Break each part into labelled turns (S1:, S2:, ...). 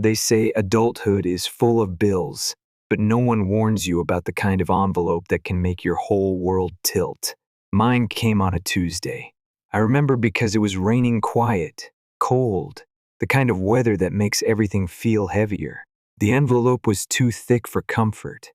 S1: They say adulthood is full of bills, but no one warns you about the kind of envelope that can make your whole world tilt. Mine came on a Tuesday. I remember because it was raining quiet, cold, the kind of weather that makes everything feel heavier. The envelope was too thick for comfort.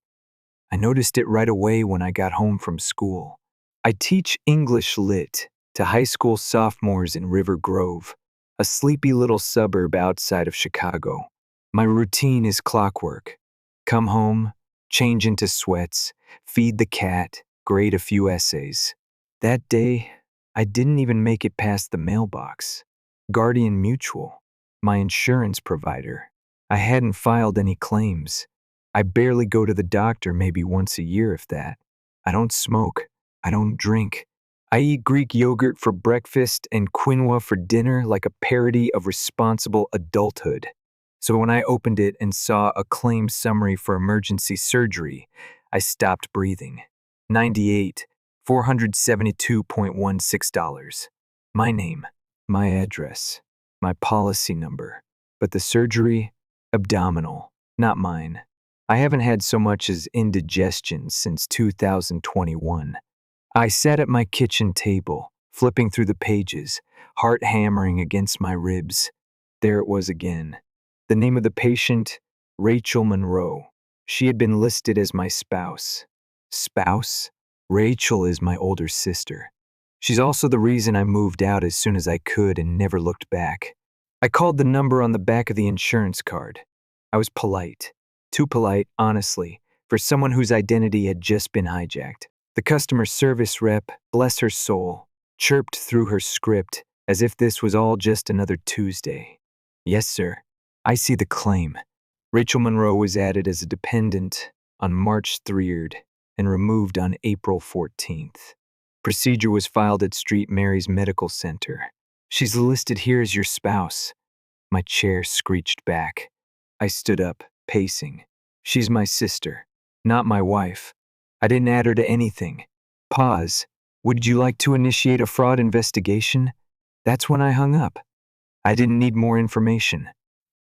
S1: I noticed it right away when I got home from school. I teach English Lit to high school sophomores in River Grove, a sleepy little suburb outside of Chicago. My routine is clockwork. Come home, change into sweats, feed the cat, grade a few essays. That day, I didn't even make it past the mailbox. Guardian Mutual, my insurance provider. I hadn't filed any claims. I barely go to the doctor maybe once a year if that. I don't smoke. I don't drink. I eat Greek yogurt for breakfast and quinoa for dinner like a parody of responsible adulthood. So when I opened it and saw a claim summary for emergency surgery, I stopped breathing. $472.16. My name, my address, my policy number. But the surgery, abdominal, not mine. I haven't had so much as indigestion since 2021. I sat at my kitchen table, flipping through the pages, heart hammering against my ribs. There it was again. The name of the patient, Rachel Monroe. She had been listed as my spouse. Spouse? Rachel is my older sister. She's also the reason I moved out as soon as I could and never looked back. I called the number on the back of the insurance card. I was polite. Too polite, honestly, for someone whose identity had just been hijacked. The customer service rep, bless her soul, chirped through her script as if this was all just another Tuesday. Yes, sir. I see the claim. Rachel Monroe was added as a dependent on March 3rd and removed on April 14th. Procedure was filed at St. Mary's Medical Center. She's listed here as your spouse. My chair screeched back. I stood up, pacing. She's my sister, not my wife. I didn't add her to anything. Pause. Would you like to initiate a fraud investigation? That's when I hung up. I didn't need more information.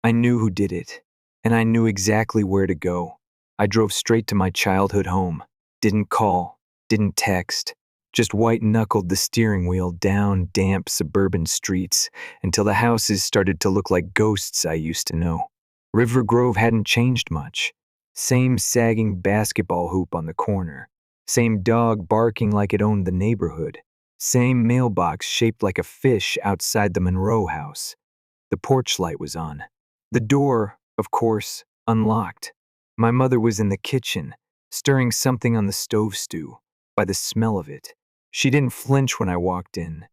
S1: I knew who did it, and I knew exactly where to go. I drove straight to my childhood home. Didn't call, didn't text, just white-knuckled the steering wheel down damp suburban streets until the houses started to look like ghosts I used to know. River Grove hadn't changed much. Same sagging basketball hoop on the corner. Same dog barking like it owned the neighborhood. Same mailbox shaped like a fish outside the Monroe house. The porch light was on. The door, of course, unlocked. My mother was in the kitchen, stirring something on the stove stew. By the smell of it, she didn't flinch when I walked in.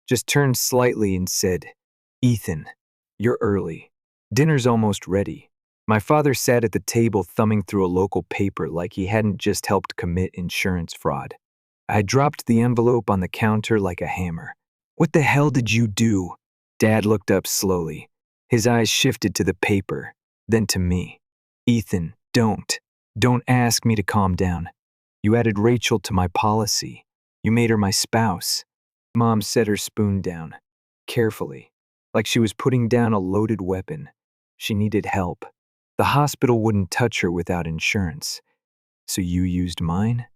S1: Just turned slightly and said, "Ethan, you're early. Dinner's almost ready." My father sat at the table thumbing through a local paper like he hadn't just helped commit insurance fraud. I dropped the envelope on the counter like a hammer. "What the hell did you do?" Dad looked up slowly. His eyes shifted to the paper, then to me. "Ethan, don't ask me to calm down. You added Rachel to my policy. You made her my spouse." Mom set her spoon down, carefully, like she was putting down a loaded weapon. She needed help. The hospital wouldn't touch her without insurance. "So you used mine?"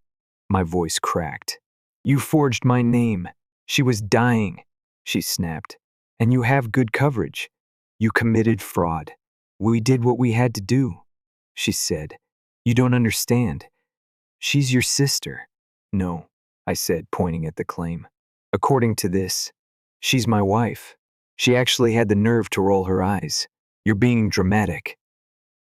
S1: My voice cracked. "You forged my name. She was dying," she snapped. "And you have good coverage. You committed fraud." "We did what we had to do," she said. "You don't understand. She's your sister." "No," I said, pointing at the claim. "According to this, she's my wife." She actually had the nerve to roll her eyes. "You're being dramatic."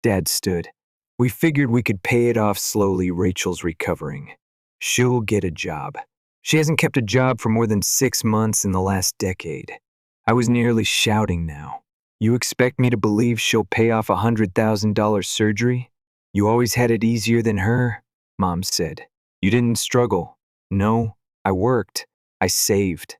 S1: Dad stood. "We figured we could pay it off slowly. Rachel's recovering. She'll get a job. She hasn't kept a job for more than 6 months in the last decade." I was nearly shouting now. "You expect me to believe she'll pay off $100,000 surgery? You always had it easier than her," Mom said. "You didn't struggle." "No, I worked. I saved.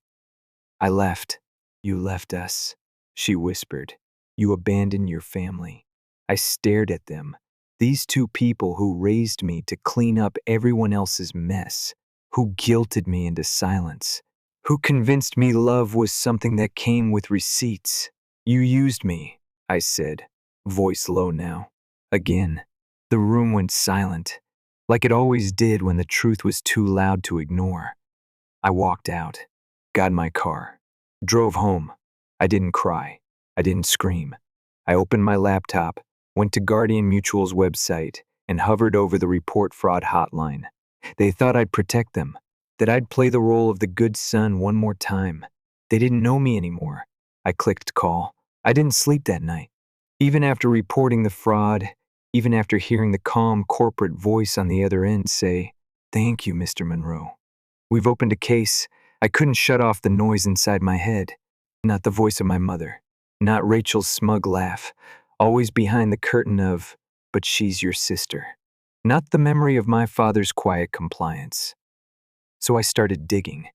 S1: I left." "You left us," she whispered. "You abandoned your family." I stared at them. These two people who raised me to clean up everyone else's mess, who guilted me into silence, who convinced me love was something that came with receipts. "You used me," I said. voice low now. Again, the room went silent, like it always did when the truth was too loud to ignore. I walked out, got in my car, drove home. I didn't cry. I didn't scream. I opened my laptop, went to Guardian Mutual's website, and hovered over the report fraud hotline. They thought I'd protect them, that I'd play the role of the good son one more time. They didn't know me anymore. I clicked call. I didn't sleep that night. Even after reporting the fraud, even after hearing the calm corporate voice on the other end say, "Thank you, Mr. Monroe. We've opened a case." I couldn't shut off the noise inside my head. Not the voice of my mother. Not Rachel's smug laugh, always behind the curtain of, "But she's your sister." Not the memory of my father's quiet compliance. So I started digging.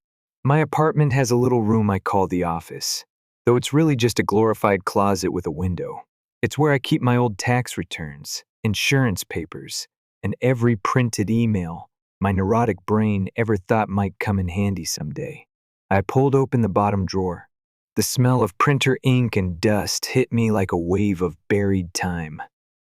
S1: My apartment has a little room I call the office, though it's really just a glorified closet with a window. It's where I keep my old tax returns, insurance papers, and every printed email my neurotic brain ever thought might come in handy someday. I pulled open the bottom drawer. The smell of printer ink and dust hit me like a wave of buried time.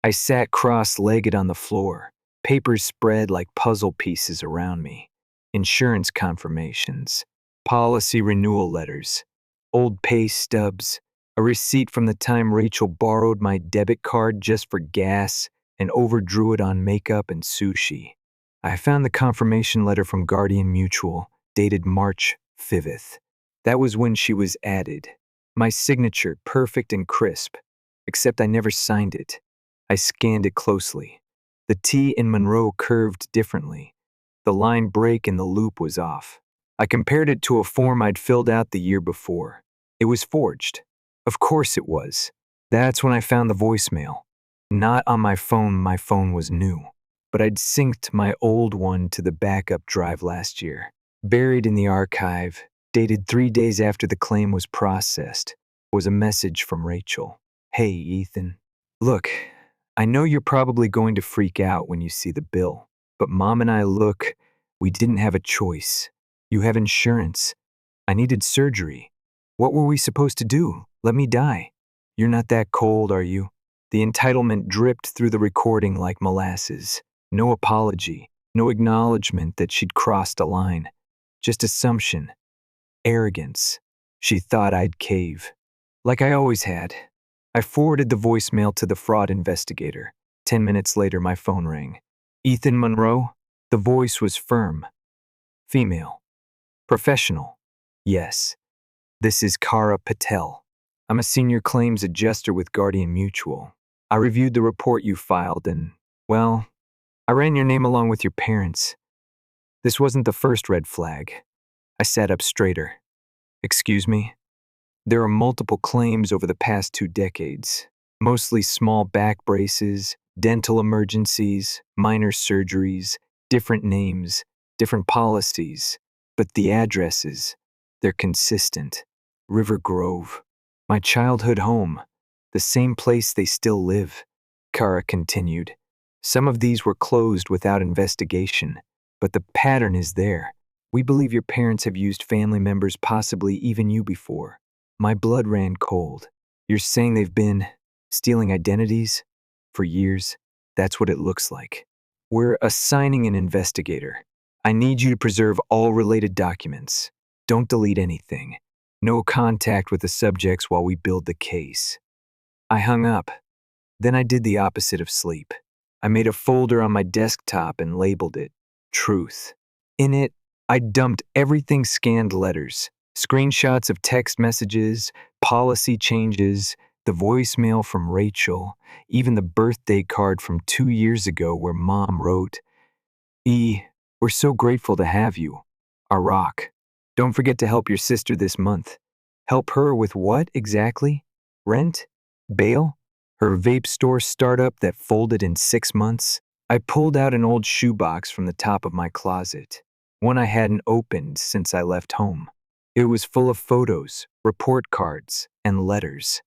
S1: I sat cross-legged on the floor, papers spread like puzzle pieces around me. Insurance confirmations, policy renewal letters, old pay stubs, a receipt from the time Rachel borrowed my debit card just for gas and overdrew it on makeup and sushi. I found the confirmation letter from Guardian Mutual, dated March 5th. That was when she was added. My signature, perfect and crisp, except I never signed it. I scanned it closely. The T in Monroe curved differently. The line break in the loop was off. I compared it to a form I'd filled out the year before. It was forged. Of course it was. That's when I found the voicemail. Not on my phone was new, but I'd synced my old one to the backup drive last year. Buried in the archive, dated 3 days after the claim was processed, was a message from Rachel. "Hey, Ethan. Look, I know you're probably going to freak out when you see the bill, but Mom and I we didn't have a choice. You have insurance. I needed surgery. What were we supposed to do? Let me die? You're not that cold, are you?" The entitlement dripped through the recording like molasses. No apology, no acknowledgement that she'd crossed a line. Just assumption. Arrogance. She thought I'd cave. Like I always had. I forwarded the voicemail to the fraud investigator. 10 minutes later, my phone rang. "Ethan Monroe?" The voice was firm. Female. Professional. "Yes. This is Kara Patel. I'm a senior claims adjuster with Guardian Mutual. I reviewed the report you filed and, well, I ran your name along with your parents. This wasn't the first red flag." I sat up straighter. "Excuse me?" "There are multiple claims over the past 2 decades, mostly small back braces, dental emergencies, minor surgeries, different names, different policies, but the addresses, they're consistent. River Grove, my childhood home, the same place they still live," Kara continued. "Some of these were closed without investigation, but the pattern is there. We believe your parents have used family members, possibly even you before." My blood ran cold. "You're saying they've been stealing identities? For years? That's what it looks like. We're assigning an investigator. I need you to preserve all related documents. Don't delete anything. No contact with the subjects while we build the case." I hung up. Then I did the opposite of sleep. I made a folder on my desktop and labeled it Truth. In it, I dumped everything: scanned letters, screenshots of text messages, policy changes, the voicemail from Rachel, even the birthday card from 2 years ago where Mom wrote, "We're so grateful to have you. Our rock. Don't forget to help your sister this month." Help her with what exactly? Rent? Bail? Her vape store startup that folded in 6 months? I pulled out an old shoebox from the top of my closet, one I hadn't opened since I left home. It was full of photos, report cards, and letters.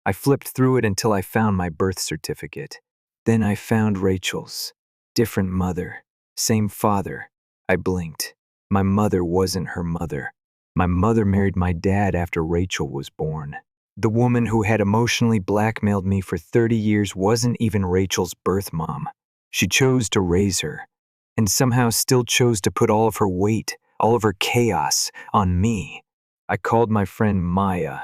S1: I flipped through it until I found my birth certificate. Then I found Rachel's. Different mother, same father. I blinked. My mother wasn't her mother. My mother married my dad after Rachel was born. The woman who had emotionally blackmailed me for 30 years wasn't even Rachel's birth mom. She chose to raise her, and somehow still chose to put all of her weight, all of her chaos, on me. I called my friend Maya.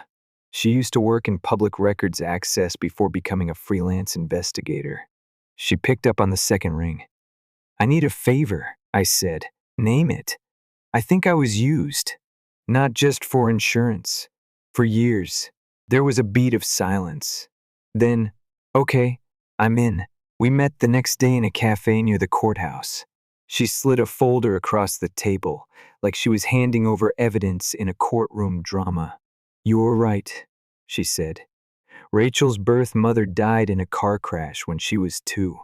S1: She used to work in public records access before becoming a freelance investigator. She picked up on the second ring. "I need a favor," I said. "Name it." I think I was used. Not just for insurance. For years. There was a beat of silence. Then, "Okay, I'm in." We met the next day in a cafe near the courthouse. She slid a folder across the table, like she was handing over evidence in a courtroom drama. "You're right," she said. "Rachel's birth mother died in a car crash when she was 2.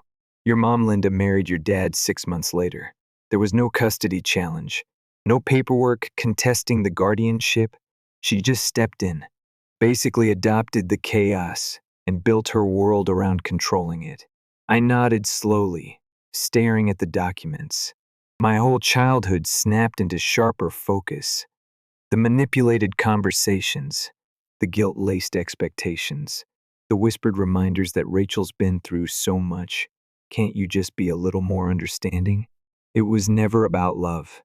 S1: Your mom, Linda, married your dad 6 months later. There was no custody challenge, no paperwork contesting the guardianship. She just stepped in, basically adopted the chaos, and built her world around controlling it." I nodded slowly, staring at the documents. My whole childhood snapped into sharper focus. The manipulated conversations, the guilt-laced expectations, the whispered reminders that Rachel's been through so much. Can't you just be a little more understanding? It was never about love.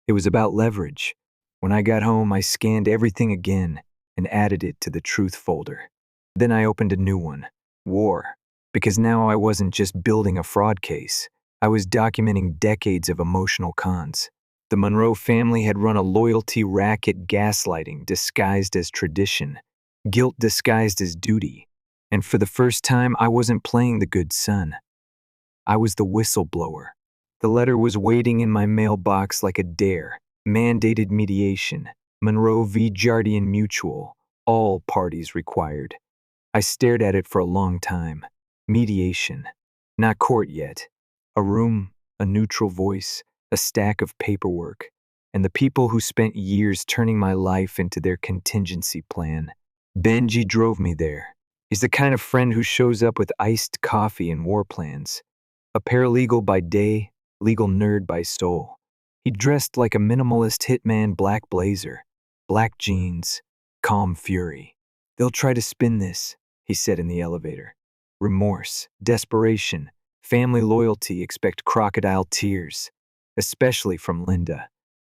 S1: It was about leverage. When I got home, I scanned everything again and added it to the truth folder. Then I opened a new one, War, because now I wasn't just building a fraud case. I was documenting decades of emotional cons. The Monroe family had run a loyalty racket, gaslighting disguised as tradition, guilt disguised as duty. And for the first time, I wasn't playing the good son. I was the whistleblower. The letter was waiting in my mailbox like a dare. Mandated mediation. Monroe v. Jardine Mutual. All parties required. I stared at it for a long time. Mediation. Not court yet. A room, a neutral voice, a stack of paperwork, and the people who spent years turning my life into their contingency plan. Benji drove me there. He's the kind of friend who shows up with iced coffee and war plans. A paralegal by day, legal nerd by soul. He dressed like a minimalist hitman, black blazer, black jeans, calm fury. "They'll try to spin this," he said in the elevator. "Remorse, desperation, family loyalty, expect crocodile tears, especially from Linda."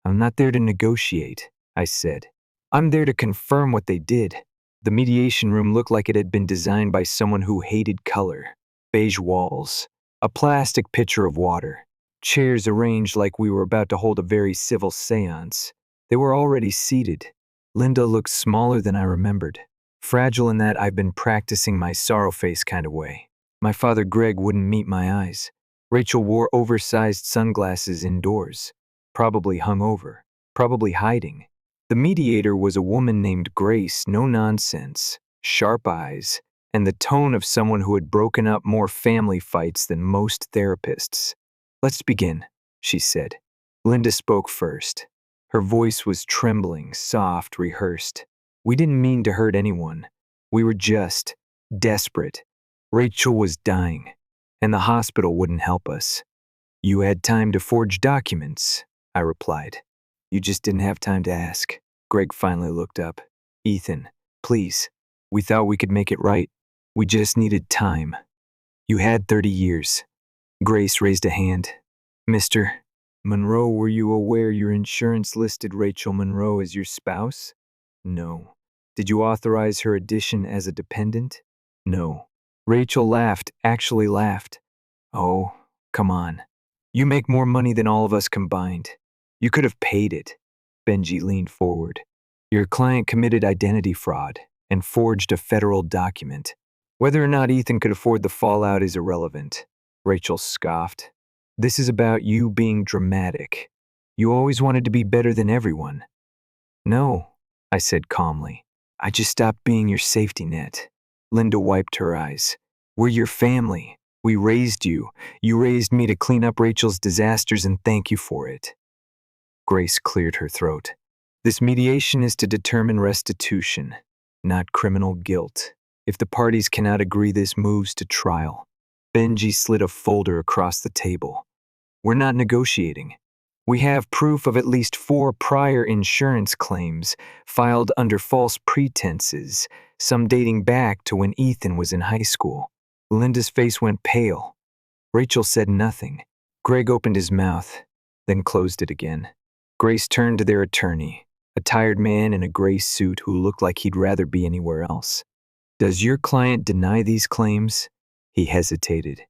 S1: "I'm not there to negotiate," I said. "I'm there to confirm what they did." The mediation room looked like it had been designed by someone who hated color. Beige walls, a plastic pitcher of water, chairs arranged like we were about to hold a very civil seance. They were already seated. Linda looked smaller than I remembered. Fragile in that I've been practicing my sorrow face kind of way. My father Greg wouldn't meet my eyes. Rachel wore oversized sunglasses indoors, probably hungover, probably hiding. The mediator was a woman named Grace, no nonsense, sharp eyes, and the tone of someone who had broken up more family fights than most therapists. "Let's begin," she said. Linda spoke first. Her voice was trembling, soft, rehearsed. "We didn't mean to hurt anyone. We were just desperate. Rachel was dying, and the hospital wouldn't help us." "You had time to forge documents," I replied. "You just didn't have time to ask." Greg finally looked up. "Ethan, please. We thought we could make it right. We just needed time." "You had 30 years. Grace raised a hand. "Mr. Monroe, were you aware your insurance listed Rachel Monroe as your spouse?" "No." "Did you authorize her addition as a dependent?" "No." Rachel laughed, actually laughed. "Oh, come on. You make more money than all of us combined. You could have paid it." Benji leaned forward. "Your client committed identity fraud and forged a federal document. Whether or not Ethan could afford the fallout is irrelevant." Rachel scoffed. "This is about you being dramatic. You always wanted to be better than everyone." "No," I said calmly. "I just stopped being your safety net." Linda wiped her eyes. "We're your family. We raised you. You raised me to clean up Rachel's disasters, and thank you for it." Grace cleared her throat. "This mediation is to determine restitution, not criminal guilt. If the parties cannot agree, this moves to trial." Benji slid a folder across the table. "We're not negotiating. We have proof of at least 4 prior insurance claims filed under false pretenses, some dating back to when Ethan was in high school. Linda's face went pale. Rachel said nothing. Greg opened his mouth, then closed it again. Grace turned to their attorney, a tired man in a gray suit who looked like he'd rather be anywhere else. Does your client deny these claims? He hesitated.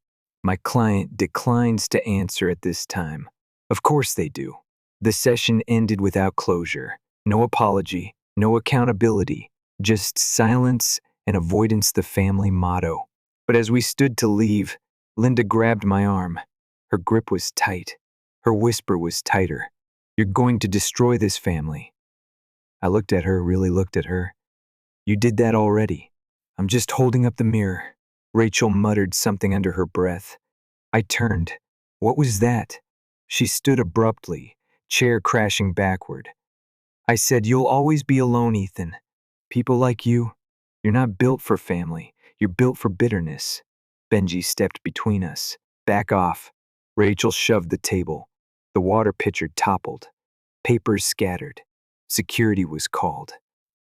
S1: My client declines to answer at this time. Of course they do. The session ended without closure. No apology, no accountability, just silence and avoidance, the family motto. But as we stood to leave, Linda grabbed my arm. Her grip was tight. Her whisper was tighter. You're going to destroy this family. I looked at her, really looked at her. You did that already. I'm just holding up the mirror. Rachel muttered something under her breath. I turned. What was that? She stood abruptly, chair crashing backward. I said, you'll always be alone, Ethan. People like you, you're not built for family. You're built for bitterness. Benji stepped between us. Back off. Rachel shoved the table. The water pitcher toppled. Papers scattered. Security was called.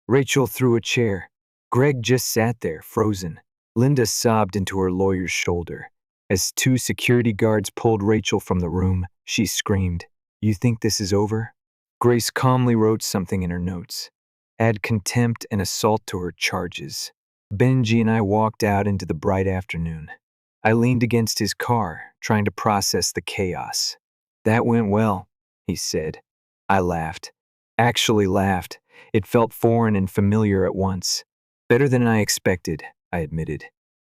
S1: Rachel threw a chair. Greg just sat there, frozen. Linda sobbed into her lawyer's shoulder. As 2 security guards pulled Rachel from the room, she screamed, You think this is over? Grace calmly wrote something in her notes. Add contempt and assault to her charges. Benji and I walked out into the bright afternoon. I leaned against his car, trying to process the chaos. That went well, he said. I laughed. Actually laughed. It felt foreign and familiar at once. Better than I expected, I admitted.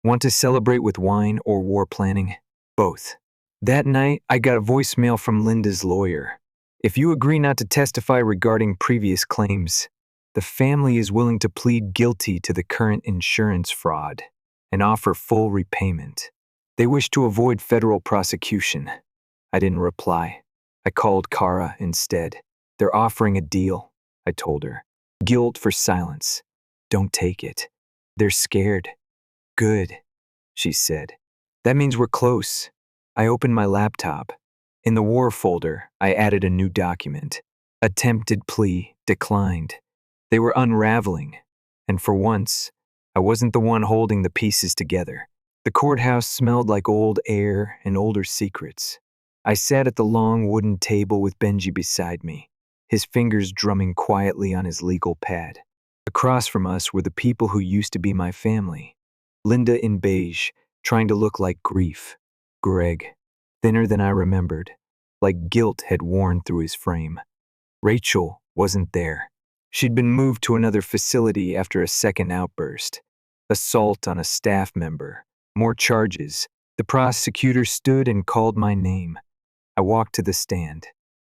S1: Want to celebrate with wine or war planning? Both. That night, I got a voicemail from Linda's lawyer. If you agree not to testify regarding previous claims, the family is willing to plead guilty to the current insurance fraud and offer full repayment. They wish to avoid federal prosecution. I didn't reply. I called Kara instead. They're offering a deal, I told her. Guilt for silence. Don't take it. They're scared. Good, she said. That means we're close. I opened my laptop. In the war folder, I added a new document. Attempted plea declined. They were unraveling, and for once, I wasn't the one holding the pieces together. The courthouse smelled like old air and older secrets. I sat at the long wooden table with Benji beside me, his fingers drumming quietly on his legal pad. Across from us were the people who used to be my family. Linda in beige, trying to look like grief. Greg, thinner than I remembered, like guilt had worn through his frame. Rachel wasn't there. She'd been moved to another facility after a second outburst. Assault on a staff member. More charges. The prosecutor stood and called my name. I walked to the stand,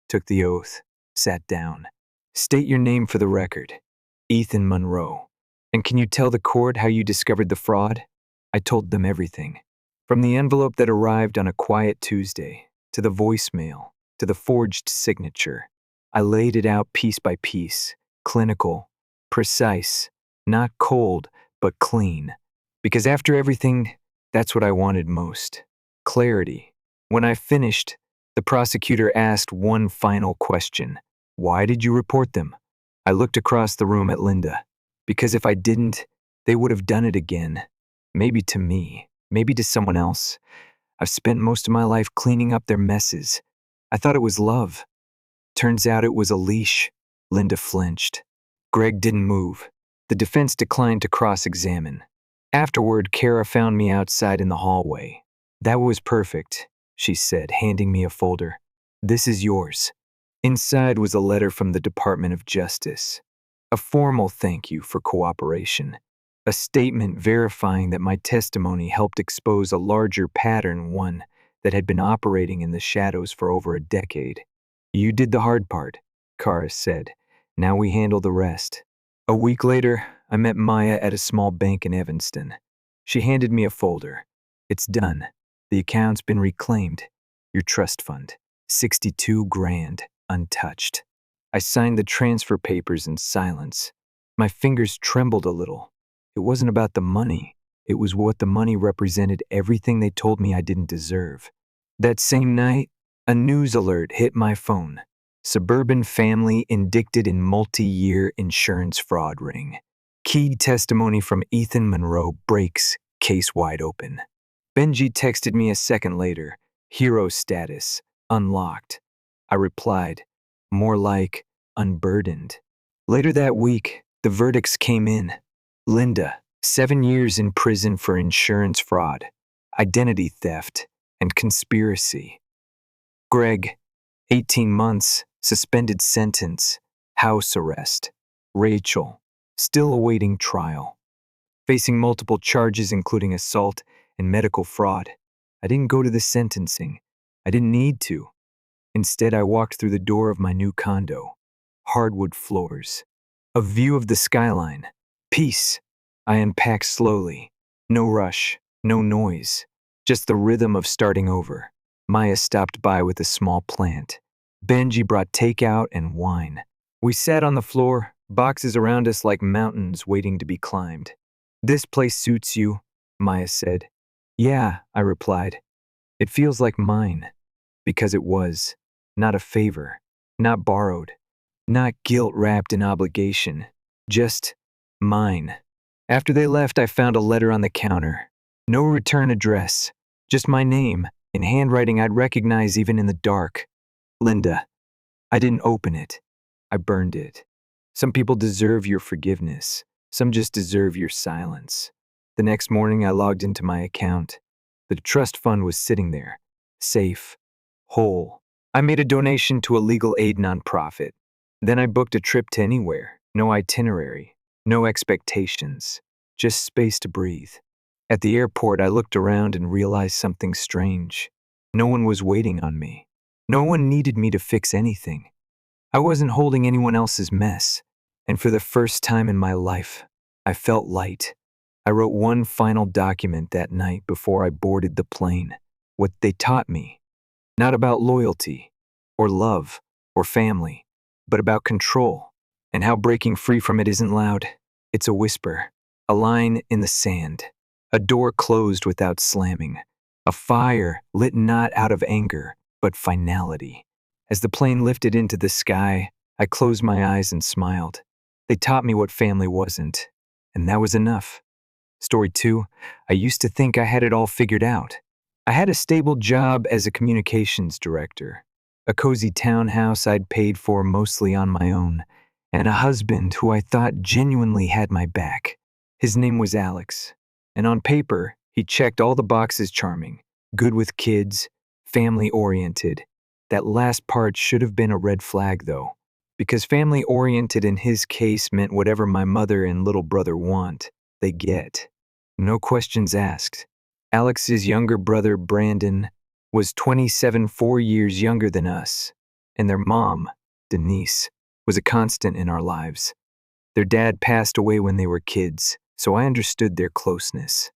S1: took the oath, sat down. State your name for the record. Ethan Monroe. And can you tell the court how you discovered the fraud? I told them everything. From the envelope that arrived on a quiet Tuesday, to the voicemail, to the forged signature. I laid it out piece by piece, clinical, precise, not cold, but clean. Because after everything, that's what I wanted most. Clarity. When I finished, the prosecutor asked one final question. Why did you report them? I looked across the room at Linda. Because if I didn't, they would have done it again. Maybe to me, maybe to someone else. I've spent most of my life cleaning up their messes. I thought it was love. Turns out it was a leash. Linda flinched. Greg didn't move. The defense declined to cross-examine. Afterward, Kara found me outside in the hallway. That was perfect, she said, handing me a folder. This is yours. Inside was a letter from the Department of Justice. A formal thank you for cooperation. A statement verifying that my testimony helped expose a larger pattern, one that had been operating in the shadows for over a decade. You did the hard part, Kara said. Now we handle the rest. A week later, I met Maya at a small bank in Evanston. She handed me a folder. It's done. The account's been reclaimed. Your trust fund. 62 grand, untouched. I signed the transfer papers in silence. My fingers trembled a little. It wasn't about the money. It was what the money represented, everything they told me I didn't deserve. That same night, A news alert hit my phone. Suburban family indicted in multi-year insurance fraud ring. Key testimony from Ethan Monroe breaks case wide open. Benji texted me a second later. Hero status, unlocked. I replied, more like unburdened. Later that week, the verdicts came in. Linda, 7 years in prison for insurance fraud, identity theft, and conspiracy. Greg, 18 months, suspended sentence, house arrest. Rachel, still awaiting trial. Facing multiple charges including assault and medical fraud. I didn't go to the sentencing. I didn't need to. Instead, I walked through the door of my new condo. Hardwood floors. A view of the skyline. Peace. I unpacked slowly. No rush, no noise. Just the rhythm of starting over. Maya stopped by with a small plant. Benji brought takeout and wine. We sat on the floor, boxes around us like mountains waiting to be climbed. This place suits you, Maya said. Yeah, I replied. It feels like mine. Because it was. Not a favor. Not borrowed. Not guilt wrapped in obligation. Just mine. After they left, I found a letter on the counter. No return address. Just my name, in handwriting I'd recognize even in the dark. Linda. I didn't open it. I burned it. Some people deserve your forgiveness. Some just deserve your silence. The next morning, I logged into my account. The trust fund was sitting there, safe, whole. I made a donation to a legal aid nonprofit. Then I booked a trip to anywhere. No itinerary, no expectations, just space to breathe. At the airport, I looked around and realized something strange. No one was waiting on me. No one needed me to fix anything. I wasn't holding anyone else's mess. And for the first time in my life, I felt light. I wrote one final document that night before I boarded the plane. What they taught me. Not about loyalty, or love, or family, but about control, and how breaking free from it isn't loud. It's a whisper, a line in the sand, a door closed without slamming, a fire lit not out of anger, but finality. As the plane lifted into the sky, I closed my eyes and smiled. They taught me what family wasn't, and that was enough. Story 2, I used to think I had it all figured out. I had a stable job as a communications director, a cozy townhouse I'd paid for mostly on my own, and a husband who I thought genuinely had my back. His name was Alex, and on paper, he checked all the boxes charming, good with kids, family-oriented. That last part should have been a red flag, though, because family-oriented in his case meant whatever my mother and little brother want, they get. No questions asked. Alex's younger brother, Brandon, was 27, 4 years younger than us, and their mom, Denise, was a constant in our lives. Their dad passed away when they were kids, so I understood their closeness.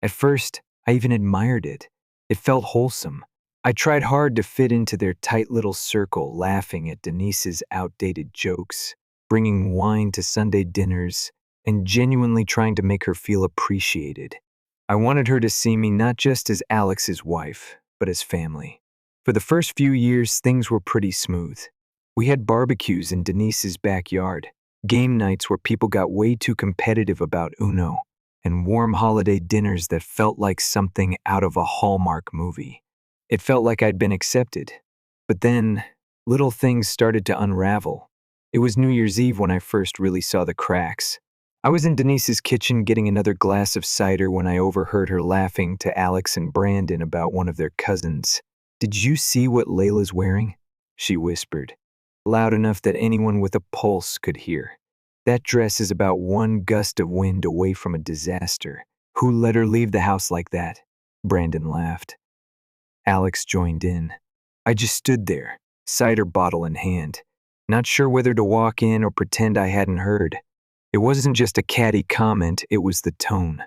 S1: At first, I even admired it. It felt wholesome. I tried hard to fit into their tight little circle, laughing at Denise's outdated jokes, bringing wine to Sunday dinners, and genuinely trying to make her feel appreciated. I wanted her to see me not just as Alex's wife, but as family. For the first few years, things were pretty smooth. We had barbecues in Denise's backyard, game nights where people got way too competitive about Uno, and warm holiday dinners that felt like something out of a Hallmark movie. It felt like I'd been accepted. But then, little things started to unravel. It was New Year's Eve when I first really saw the cracks. I was in Denise's kitchen getting another glass of cider when I overheard her laughing to Alex and Brandon about one of their cousins. "Did you see what Layla's wearing?" she whispered, loud enough that anyone with a pulse could hear. "That dress is about one gust of wind away from a disaster. Who let her leave the house like that?" Brandon laughed. Alex joined in. I just stood there, cider bottle in hand, not sure whether to walk in or pretend I hadn't heard. It wasn't just a catty comment, it was the tone.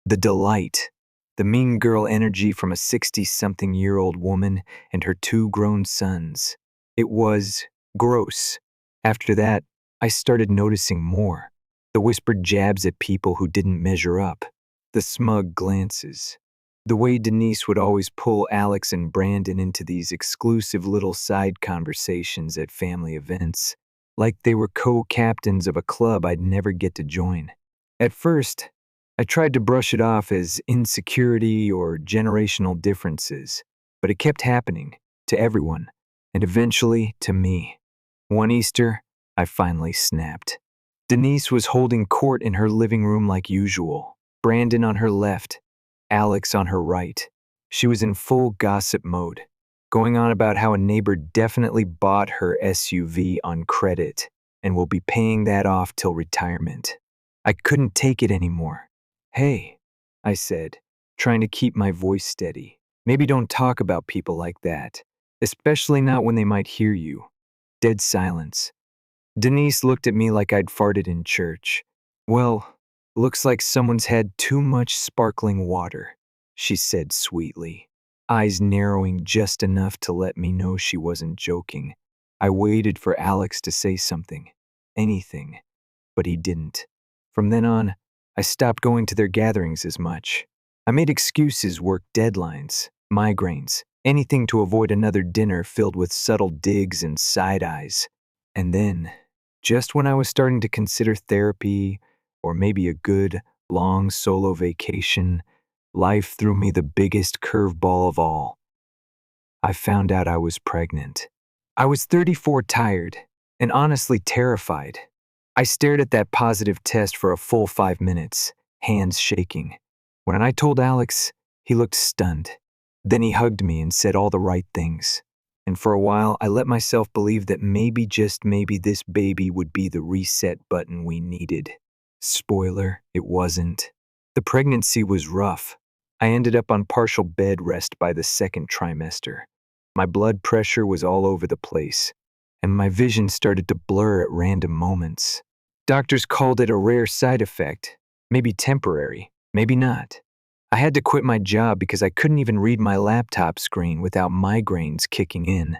S1: The delight. The mean girl energy from a 60-something-year-old woman and her 2 grown sons. It was gross. After that, I started noticing more. The whispered jabs at people who didn't measure up. The smug glances. The way Denise would always pull Alex and Brandon into these exclusive little side conversations at family events, like they were co-captains of a club I'd never get to join. At first, I tried to brush it off as insecurity or generational differences, but it kept happening to everyone, and eventually to me. One Easter, I finally snapped. Denise was holding court in her living room like usual, Brandon on her left, Alex on her right. She was in full gossip mode, going on about how a neighbor definitely bought her SUV on credit and will be paying that off till retirement. I couldn't take it anymore. "Hey," I said, trying to keep my voice steady. "Maybe don't talk about people like that, especially not when they might hear you." Dead silence. Denise looked at me like I'd farted in church. "Well, looks like someone's had too much sparkling water," she said sweetly, eyes narrowing just enough to let me know she wasn't joking. I waited for Alex to say something, anything, but he didn't. From then on, I stopped going to their gatherings as much. I made excuses, worked deadlines, migraines, anything to avoid another dinner filled with subtle digs and side eyes. And then, just when I was starting to consider therapy or maybe a good, long solo vacation, life threw me the biggest curveball of all. I found out I was pregnant. I was 34, tired, and honestly terrified. I stared at that positive test for a full 5 minutes, hands shaking. When I told Alex, he looked stunned. Then he hugged me and said all the right things. And for a while, I let myself believe that maybe, just maybe, this baby would be the reset button we needed. Spoiler, it wasn't. The pregnancy was rough. I ended up on partial bed rest by the second trimester. My blood pressure was all over the place, and my vision started to blur at random moments. Doctors called it a rare side effect, maybe temporary, maybe not. I had to quit my job because I couldn't even read my laptop screen without migraines kicking in.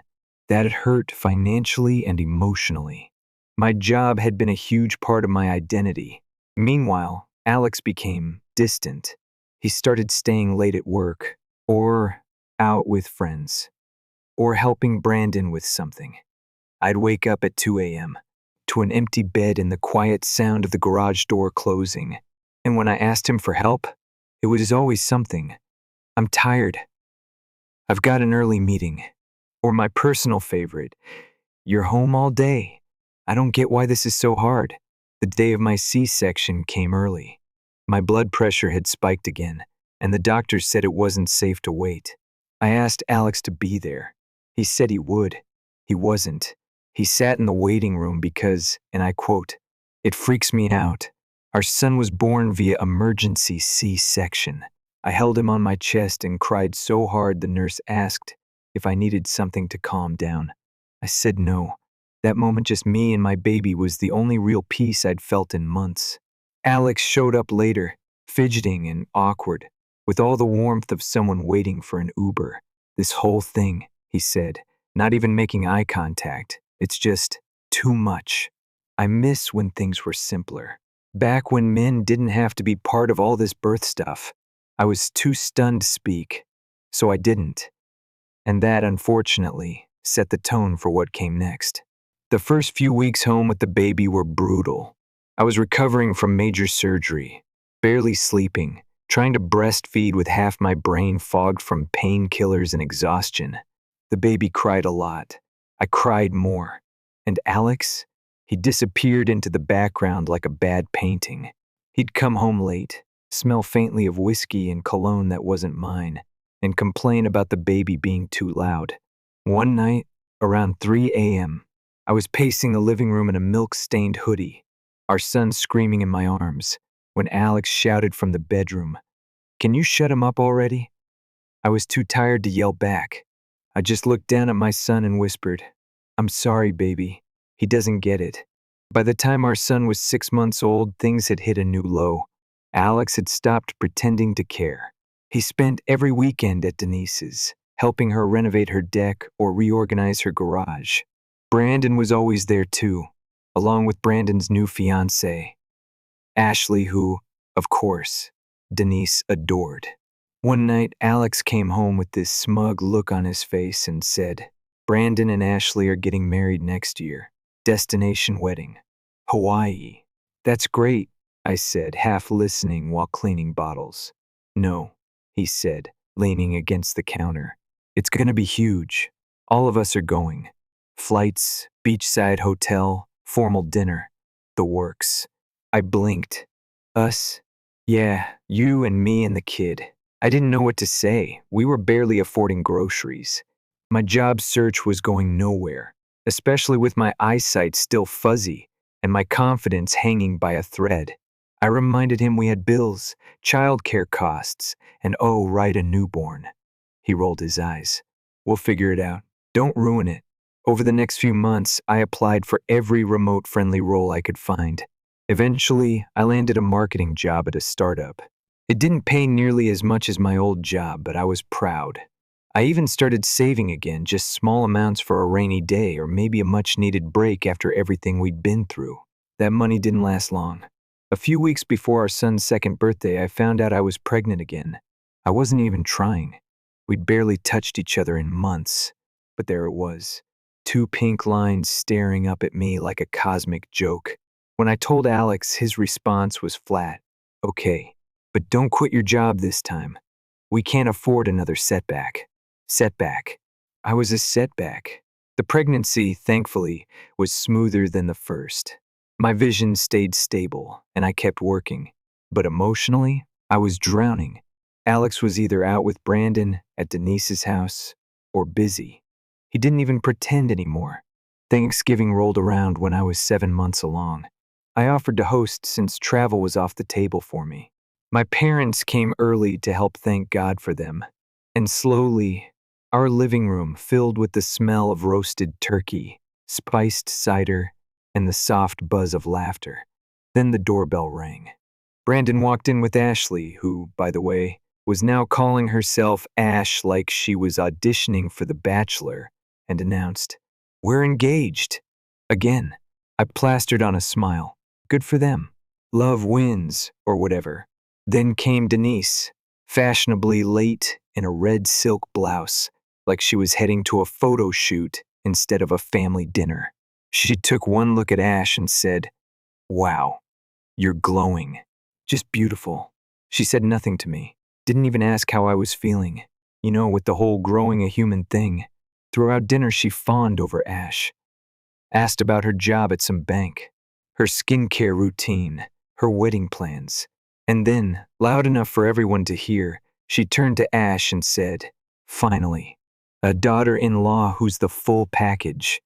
S1: That hurt financially and emotionally. My job had been a huge part of my identity. Meanwhile, Alex became distant. He started staying late at work, or out with friends, or helping Brandon with something. I'd wake up at 2 a.m. to an empty bed and the quiet sound of the garage door closing. And when I asked him for help, it was always something. "I'm tired. I've got an early meeting." Or my personal favorite, "You're home all day. I don't get why this is so hard." The day of my C-section came early. My blood pressure had spiked again, and the doctor said it wasn't safe to wait. I asked Alex to be there. He said he would. He wasn't. He sat in the waiting room because, and I quote, "It freaks me out. Our son was born via emergency C-section." I held him on my chest and cried so hard the nurse asked if I needed something to calm down. I said no. That moment, just me and my baby, was the only real peace I'd felt in months. Alex showed up later, fidgeting and awkward, with all the warmth of someone waiting for an Uber. "This whole thing," he said, not even making eye contact, "it's just too much. I miss when things were simpler. Back when men didn't have to be part of all this birth stuff." I was too stunned to speak, so I didn't. And that, unfortunately, set the tone for what came next. The first few weeks home with the baby were brutal. I was recovering from major surgery, barely sleeping, trying to breastfeed with half my brain fogged from painkillers and exhaustion. The baby cried a lot. I cried more. And Alex? He disappeared into the background like a bad painting. He'd come home late, smell faintly of whiskey and cologne that wasn't mine, and complain about the baby being too loud. One night, around 3 a.m., I was pacing the living room in a milk-stained hoodie, our son screaming in my arms, when Alex shouted from the bedroom, "Can you shut him up already?" I was too tired to yell back. I just looked down at my son and whispered, "I'm sorry, baby. He doesn't get it." By the time our son was 6 months old, things had hit a new low. Alex had stopped pretending to care. He spent every weekend at Denise's, helping her renovate her deck or reorganize her garage. Brandon was always there too, along with Brandon's new fiancée, Ashley, who, of course, Denise adored. One night, Alex came home with this smug look on his face and said, "Brandon and Ashley are getting married next year. Destination wedding. Hawaii." "That's great," I said, half listening while cleaning bottles. "No," he said, leaning against the counter. "It's gonna be huge. All of us are going. Flights, beachside hotel, formal dinner. The works." I blinked. "Us?" "Yeah, you and me and the kid." I didn't know what to say. We were barely affording groceries. My job search was going nowhere, especially with my eyesight still fuzzy and my confidence hanging by a thread. I reminded him we had bills, childcare costs, and oh, right, a newborn. He rolled his eyes. "We'll figure it out. Don't ruin it." Over the next few months, I applied for every remote-friendly role I could find. Eventually, I landed a marketing job at a startup. It didn't pay nearly as much as my old job, but I was proud. I even started saving again, just small amounts for a rainy day or maybe a much-needed break after everything we'd been through. That money didn't last long. A few weeks before our son's second birthday, I found out I was pregnant again. I wasn't even trying. We'd barely touched each other in months. But there it was. 2 pink lines staring up at me like a cosmic joke. When I told Alex, his response was flat. "Okay, but don't quit your job this time. We can't afford another setback." Setback. I was a setback. The pregnancy, thankfully, was smoother than the first. My vision stayed stable, and I kept working. But emotionally, I was drowning. Alex was either out with Brandon at Denise's house or busy. He didn't even pretend anymore. Thanksgiving rolled around when I was 7 months along. I offered to host since travel was off the table for me. My parents came early to help thank God for them. And slowly, our living room filled with the smell of roasted turkey, spiced cider, and the soft buzz of laughter. Then the doorbell rang. Brandon walked in with Ashley, who, by the way, was now calling herself Ash like she was auditioning for The Bachelor, and announced, "We're engaged." Again, I plastered on a smile. Good for them. Love wins, or whatever. Then came Denise, fashionably late in a red silk blouse, like she was heading to a photo shoot instead of a family dinner. She took one look at Ash and said, "Wow, you're glowing. Just beautiful." She said nothing to me. Didn't even ask how I was feeling. You know, with the whole growing a human thing. Throughout dinner, she fawned over Ash. Asked about her job at some bank, her skincare routine, her wedding plans. And then, loud enough for everyone to hear, she turned to Ash and said, "Finally, a daughter-in-law who's the full package.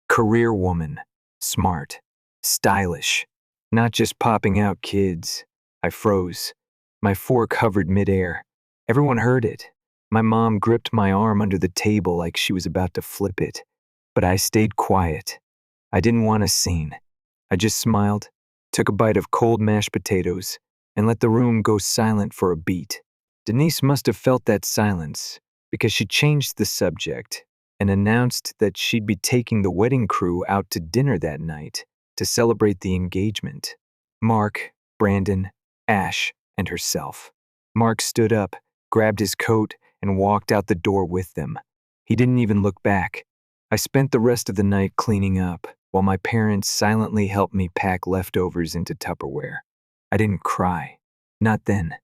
S1: Career woman, smart, stylish, not just popping out kids." I froze. My fork hovered midair. Everyone heard it. My mom gripped my arm under the table like she was about to flip it. But I stayed quiet. I didn't want a scene. I just smiled, took a bite of cold mashed potatoes, and let the room go silent for a beat. Denise must have felt that silence, because she changed the subject and announced that she'd be taking the wedding crew out to dinner that night to celebrate the engagement. Mark, Brandon, Ash, and herself. Mark stood up, grabbed his coat, and walked out the door with them. He didn't even look back. I spent the rest of the night cleaning up, while my parents silently helped me pack leftovers into Tupperware. I didn't cry. Not then.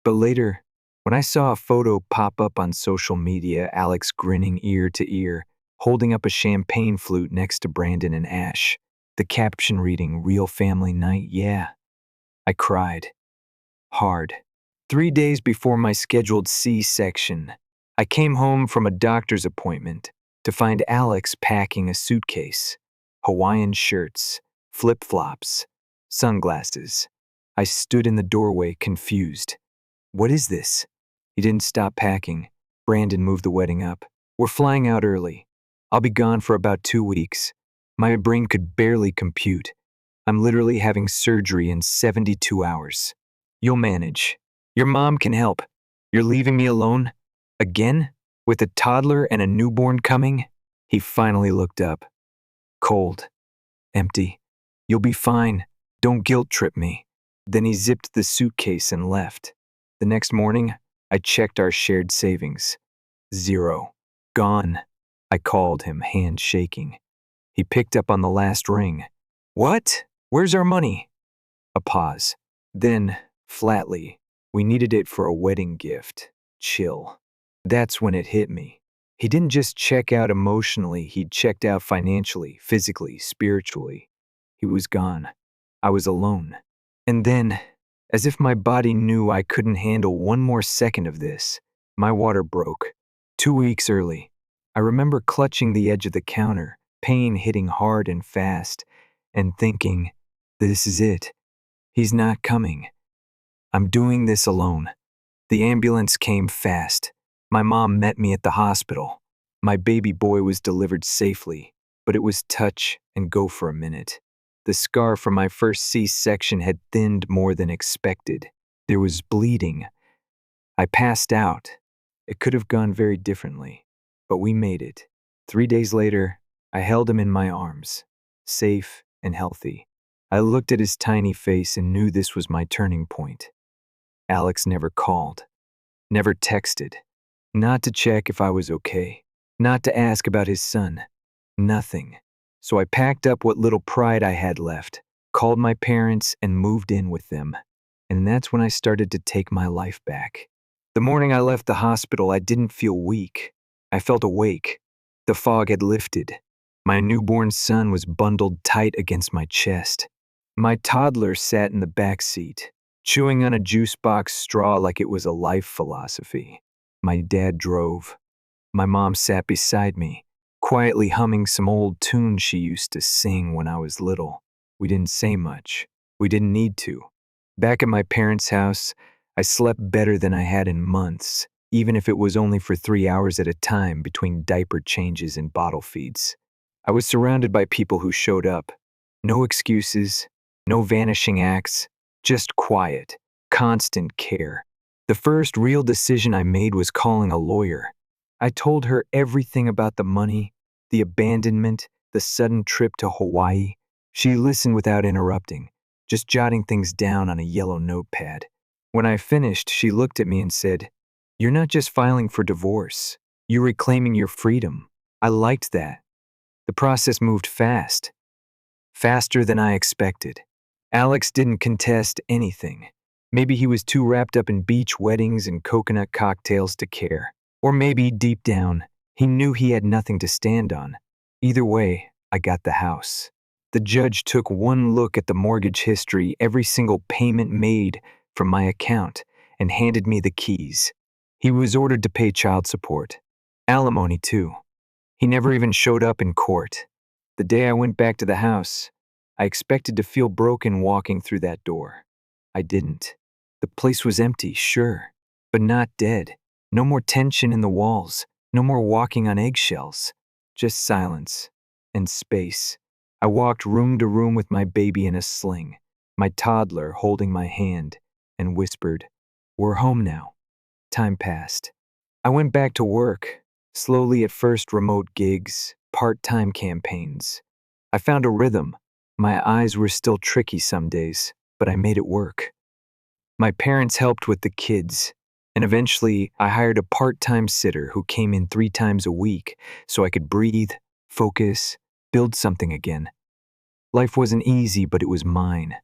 S1: But later, when I saw a photo pop up on social media, Alex grinning ear to ear, holding up a champagne flute next to Brandon and Ash, the caption reading, "Real family night, yeah." I cried. Hard. 3 days before my scheduled C-section, I came home from a doctor's appointment to find Alex packing a suitcase. Hawaiian shirts, flip-flops, sunglasses. I stood in the doorway, confused. "What is this?" He didn't stop packing. Brandon moved the wedding up. "We're flying out early. I'll be gone for about 2 weeks. My brain could barely compute. I'm literally having surgery in 72 hours. You'll manage. Your mom can help. You're leaving me alone? Again? With a toddler and a newborn coming?" He finally looked up. Cold. Empty. "You'll be fine. Don't guilt trip me." Then he zipped the suitcase and left. The next morning, I checked our shared savings. 0. Gone. I called him, hand shaking. He picked up on the last ring. What? Where's our money? A pause. Then, flatly, we needed it for a wedding gift. Chill. That's when it hit me. He didn't just check out emotionally, he'd checked out financially, physically, spiritually. He was gone. I was alone. And then, as if my body knew I couldn't handle one more second of this, my water broke. 2 weeks early. I remember clutching the edge of the counter, pain hitting hard and fast, and thinking, this is it. He's not coming. I'm doing this alone. The ambulance came fast. My mom met me at the hospital. My baby boy was delivered safely, but it was touch and go for a minute. The scar from my first C-section had thinned more than expected. There was bleeding. I passed out. It could have gone very differently, but we made it. 3 days later, I held him in my arms, safe and healthy. I looked at his tiny face and knew this was my turning point. Alex never called, never texted, not to check if I was okay, not to ask about his son, nothing. So I packed up what little pride I had left, called my parents, and moved in with them. And that's when I started to take my life back. The morning I left the hospital, I didn't feel weak. I felt awake. The fog had lifted. My newborn son was bundled tight against my chest. My toddler sat in the back seat, chewing on a juice box straw like it was a life philosophy. My dad drove. My mom sat beside me, quietly humming some old tune she used to sing when I was little. We didn't say much. We didn't need to. Back at my parents' house, I slept better than I had in months, even if it was only for 3 hours at a time between diaper changes and bottle feeds. I was surrounded by people who showed up. No excuses, no vanishing acts, just quiet, constant care. The first real decision I made was calling a lawyer. I told her everything about the money, the abandonment, the sudden trip to Hawaii. She listened without interrupting, just jotting things down on a yellow notepad. When I finished, she looked at me and said, "You're not just filing for divorce. You're reclaiming your freedom." I liked that. The process moved fast. Faster than I expected. Alex didn't contest anything. Maybe he was too wrapped up in beach weddings and coconut cocktails to care. Or maybe, deep down, he knew he had nothing to stand on. Either way, I got the house. The judge took one look at the mortgage history, every single payment made from my account, and handed me the keys. He was ordered to pay child support. Alimony, too. He never even showed up in court. The day I went back to the house, I expected to feel broken walking through that door. I didn't. The place was empty, sure, but not dead. No more tension in the walls, no more walking on eggshells, just silence and space. I walked room to room with my baby in a sling, my toddler holding my hand, and whispered, "We're home now." Time passed. I went back to work, slowly at first remote gigs, part-time campaigns. I found a rhythm. My eyes were still tricky some days, but I made it work. My parents helped with the kids, and eventually I hired a part-time sitter who came in 3 times a week so I could breathe, focus, build something again. Life wasn't easy, but it was mine.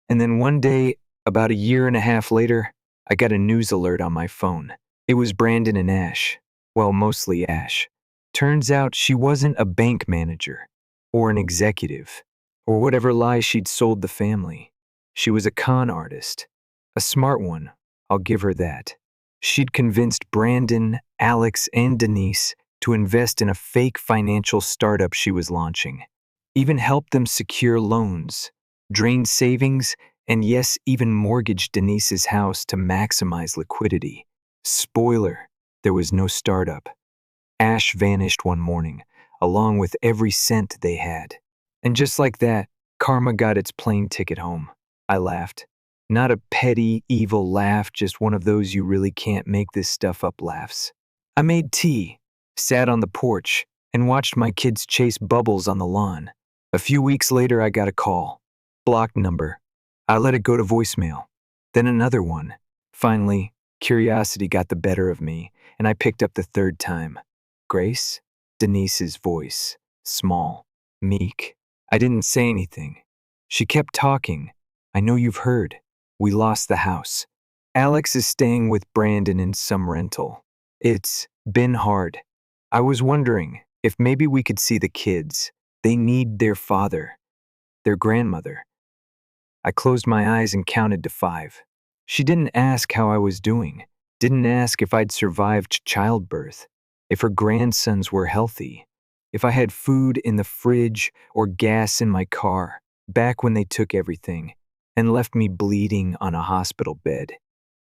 S1: And then one day, about a year and a half later, I got a news alert on my phone. It was Brandon and Ash. Well, mostly Ash. Turns out she wasn't a bank manager, or an executive, or whatever lie she'd sold the family. She was a con artist. A smart one, I'll give her that. She'd convinced Brandon, Alex, and Denise to invest in a fake financial startup she was launching. Even helped them secure loans, drain savings, and yes, even mortgage Denise's house to maximize liquidity. Spoiler, there was no startup. Ash vanished one morning, along with every cent they had. And just like that, karma got its plane ticket home. I laughed. Not a petty, evil laugh, just one of those you really can't make this stuff up laughs. I made tea, sat on the porch, and watched my kids chase bubbles on the lawn. A few weeks later, I got a call. Blocked number. I let it go to voicemail. Then another one. Finally, Curiosity got the better of me, and I picked up the third time. Grace? Denise's voice. Small. Meek. I didn't say anything. She kept talking. I know you've heard. We lost the house. Alex is staying with Brandon in some rental. It's been hard. I was wondering if maybe we could see the kids. They need their father, their grandmother. I closed my eyes and counted to 5. She didn't ask how I was doing, didn't ask if I'd survived childbirth, if her grandsons were healthy, if I had food in the fridge or gas in my car, back when they took everything and left me bleeding on a hospital bed.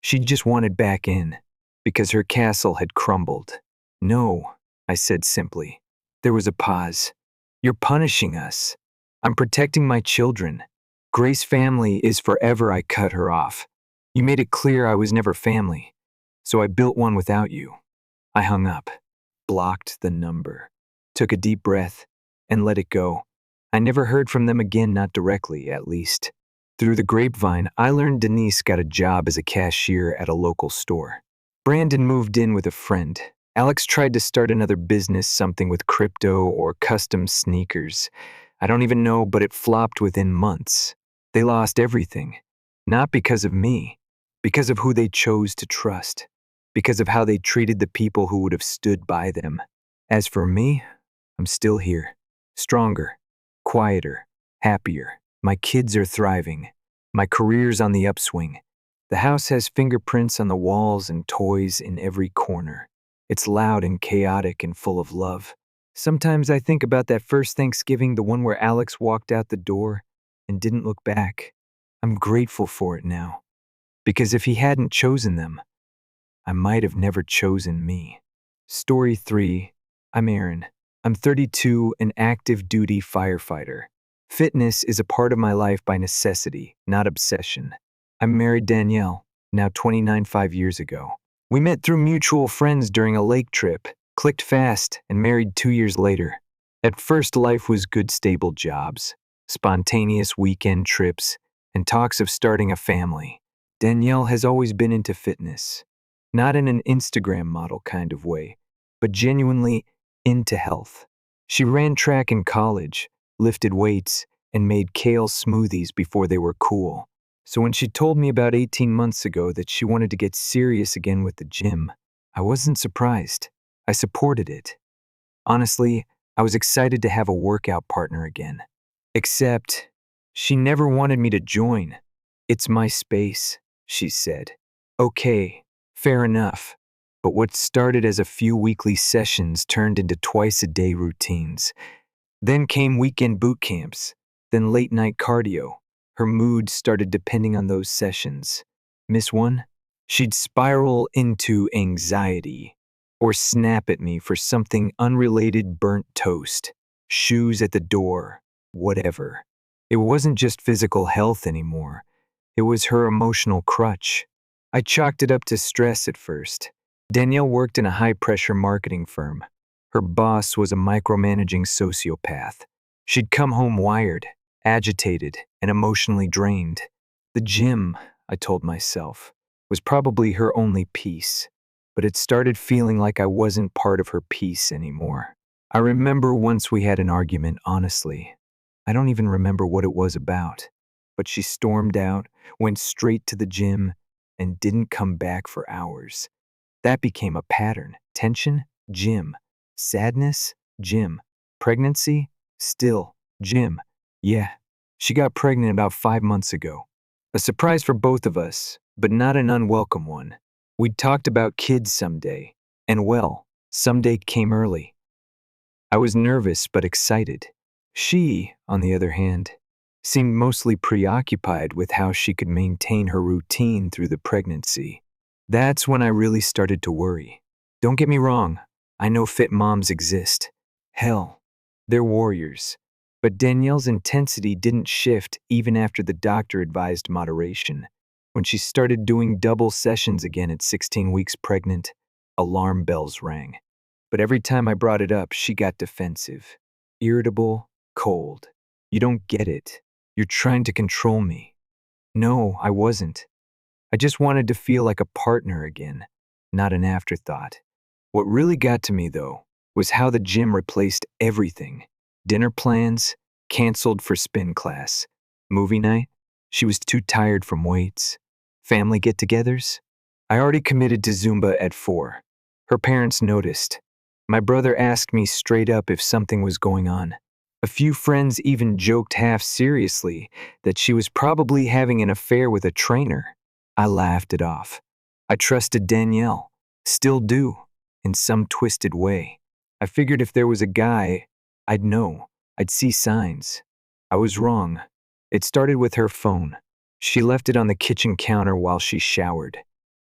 S1: She just wanted back in, because her castle had crumbled. No, I said simply. There was a pause. You're punishing us. I'm protecting my children. Grace family is forever. I cut her off. You made it clear I was never family, so I built one without you. I hung up, blocked the number, took a deep breath, and let it go. I never heard from them again, not directly, at least. Through the grapevine, I learned Denise got a job as a cashier at a local store. Brandon moved in with a friend. Alex tried to start another business, something with crypto or custom sneakers. I don't even know, but it flopped within months. They lost everything. Not because of me, because of who they chose to trust, because of how they treated the people who would have stood by them. As for me, I'm still here. Stronger, quieter, happier. My kids are thriving. My career's on the upswing. The house has fingerprints on the walls and toys in every corner. It's loud and chaotic and full of love. Sometimes I think about that first Thanksgiving, the one where Alex walked out the door and didn't look back. I'm grateful for it now, because if he hadn't chosen them, I might have never chosen me. Story 3. I'm Aaron. I'm 32, an active duty firefighter. Fitness is a part of my life by necessity, not obsession. I married Danielle, now 29, 5 years ago. We met through mutual friends during a lake trip, clicked fast, and married 2 years later. At first, life was good, stable jobs, spontaneous weekend trips, and talks of starting a family. Danielle has always been into fitness, not in an Instagram model kind of way, but genuinely into health. She ran track in college, lifted weights, and made kale smoothies before they were cool. So when she told me about 18 months ago that she wanted to get serious again with the gym, I wasn't surprised. I supported it. Honestly, I was excited to have a workout partner again. Except, she never wanted me to join. It's my space, she said. Okay, fair enough. But what started as a few weekly sessions turned into twice-a-day routines. Then came weekend boot camps, then late-night cardio. Her mood started depending on those sessions. Miss one? She'd spiral into anxiety, or snap at me for something unrelated, burnt toast, shoes at the door, whatever. It wasn't just physical health anymore. It was her emotional crutch. I chalked it up to stress at first. Danielle worked in a high-pressure marketing firm. Her boss was a micromanaging sociopath. She'd come home wired, agitated, and emotionally drained. The gym, I told myself, was probably her only peace, but it started feeling like I wasn't part of her peace anymore. I remember once we had an argument, honestly. I don't even remember what it was about, but she stormed out, went straight to the gym, and didn't come back for hours. That became a pattern. Tension, gym. Sadness, gym. Pregnancy, still, gym. Yeah, she got pregnant about 5 months ago. A surprise for both of us, but not an unwelcome one. We'd talked about kids someday, and well, someday came early. I was nervous but excited. She, on the other hand, seemed mostly preoccupied with how she could maintain her routine through the pregnancy. That's when I really started to worry. Don't get me wrong, I know fit moms exist. Hell, they're warriors. But Danielle's intensity didn't shift even after the doctor advised moderation. When she started doing double sessions again at 16 weeks pregnant, alarm bells rang. But every time I brought it up, she got defensive, irritable, cold. You don't get it. You're trying to control me. No, I wasn't. I just wanted to feel like a partner again, not an afterthought. What really got to me, though, was how the gym replaced everything. Dinner plans, canceled for spin class. Movie night, she was too tired from weights. Family get-togethers, I already committed to Zumba at 4. Her parents noticed. My brother asked me straight up if something was going on. A few friends even joked half seriously that she was probably having an affair with a trainer. I laughed it off. I trusted Danielle, still do, in some twisted way. I figured if there was a guy, I'd know, I'd see signs. I was wrong. It started with her phone. She left it on the kitchen counter while she showered.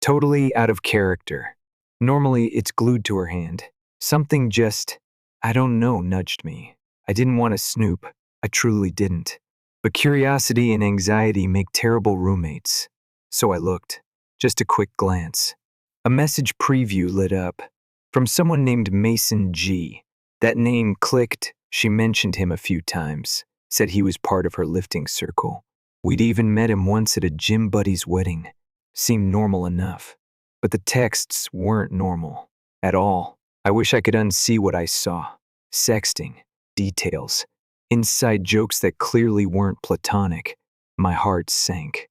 S1: Totally out of character. Normally, it's glued to her hand. Something just, I don't know, nudged me. I didn't want to snoop. I truly didn't. But curiosity and anxiety make terrible roommates. So I looked. Just a quick glance. A message preview lit up. From someone named Mason G. That name clicked. She mentioned him a few times. Said he was part of her lifting circle. We'd even met him once at a gym buddy's wedding. Seemed normal enough. But the texts weren't normal. At all. I wish I could unsee what I saw. Sexting. Details. Inside jokes that clearly weren't platonic. My heart sank.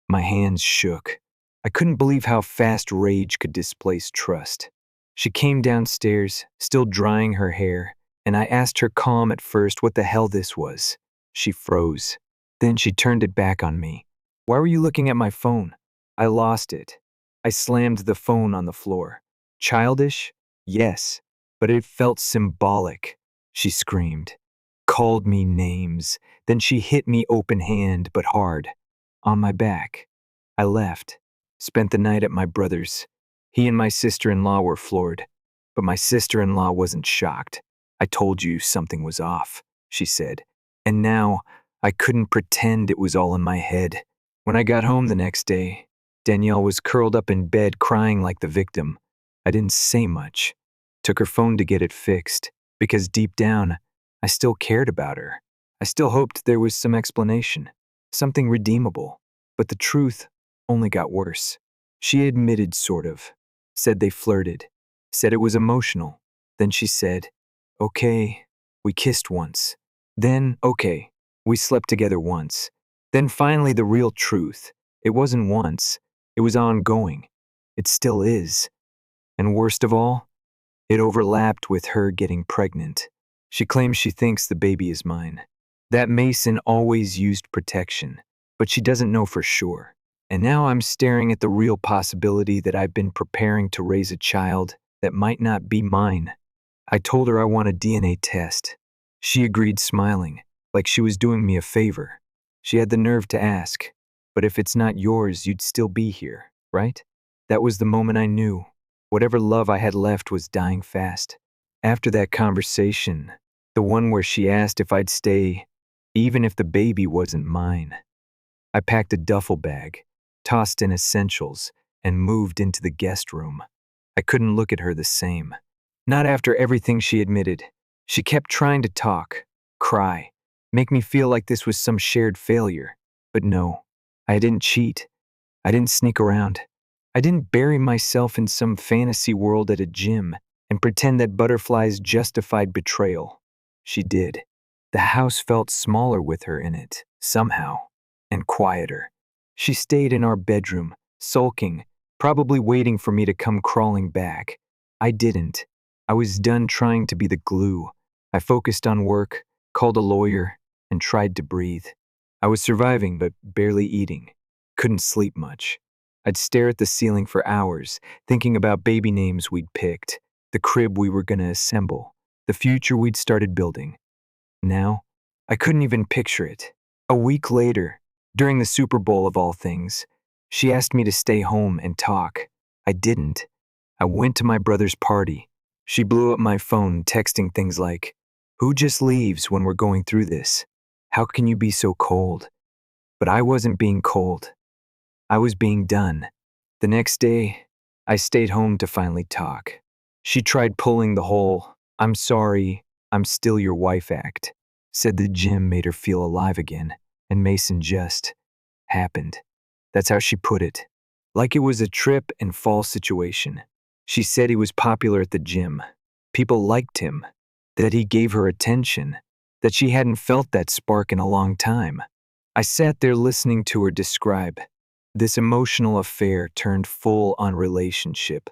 S1: My hands shook. I couldn't believe how fast rage could displace trust. She came downstairs, still drying her hair, and I asked her calm at first what the hell this was. She froze. Then she turned it back on me. Why were you looking at my phone? I lost it. I slammed the phone on the floor. Childish? Yes, but it felt symbolic. She screamed. Called me names. Then she hit me open hand, but hard. On my back. I left. Spent the night at my brother's. He and my sister-in-law were floored. But my sister-in-law wasn't shocked. I told you something was off, she said. And now, I couldn't pretend it was all in my head. When I got home the next day, Danielle was curled up in bed crying like the victim. I didn't say much. Took her phone to get it fixed, because deep down, I still cared about her. I still hoped there was some explanation, something redeemable. But the truth only got worse. She admitted, sort of. Said they flirted. Said it was emotional. Then she said, okay, we kissed once. Then, okay, we slept together once. Then finally the real truth. It wasn't once. It was ongoing. It still is. And worst of all, it overlapped with her getting pregnant. She claims she thinks the baby is mine. That Mason always used protection, but she doesn't know for sure. And now I'm staring at the real possibility that I've been preparing to raise a child that might not be mine. I told her I want a DNA test. She agreed, smiling, like she was doing me a favor. She had the nerve to ask, but if it's not yours, you'd still be here, right? That was the moment I knew. Whatever love I had left was dying fast. After that conversation, the one where she asked if I'd stay, even if the baby wasn't mine, I packed a duffel bag, tossed in essentials, and moved into the guest room. I couldn't look at her the same. Not after everything she admitted. She kept trying to talk, cry, make me feel like this was some shared failure. But no, I didn't cheat. I didn't sneak around. I didn't bury myself in some fantasy world at a gym and pretend that butterflies justified betrayal. She did. The house felt smaller with her in it, somehow, and quieter. She stayed in our bedroom, sulking, probably waiting for me to come crawling back. I didn't. I was done trying to be the glue. I focused on work, called a lawyer, and tried to breathe. I was surviving, but barely eating. Couldn't sleep much. I'd stare at the ceiling for hours, thinking about baby names we'd picked, the crib we were gonna assemble, the future we'd started building. Now, I couldn't even picture it. A week later, during the Super Bowl of all things, she asked me to stay home and talk. I didn't. I went to my brother's party. She blew up my phone, texting things like, "Who just leaves when we're going through this? How can you be so cold?" But I wasn't being cold. I was being done. The next day, I stayed home to finally talk. She tried pulling the whole, "I'm sorry, I'm still your wife" act. Said the gym made her feel alive again, and Mason just happened. That's how she put it. like it was a trip and fall situation. She said he was popular at the gym. People liked him, that he gave her attention, that she hadn't felt that spark in a long time. I sat there listening to her describe this emotional affair turned full on relationship,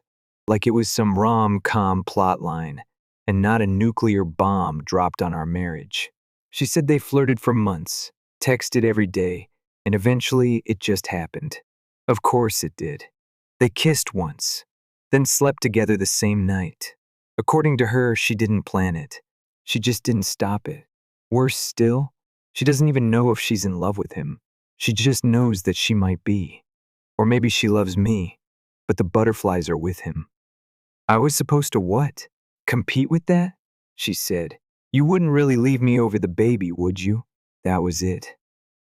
S1: like it was some rom-com plotline and not a nuclear bomb dropped on our marriage. She said they flirted for months, texted every day, and eventually it just happened. Of course it did. They kissed once, then slept together the same night. According to her, she didn't plan it. She just didn't stop it. Worse still, she doesn't even know if she's in love with him. She just knows that she might be. Or maybe she loves me, but the butterflies are with him. I was supposed to what? Compete with that? She said. You wouldn't really leave me over the baby, would you? That was it.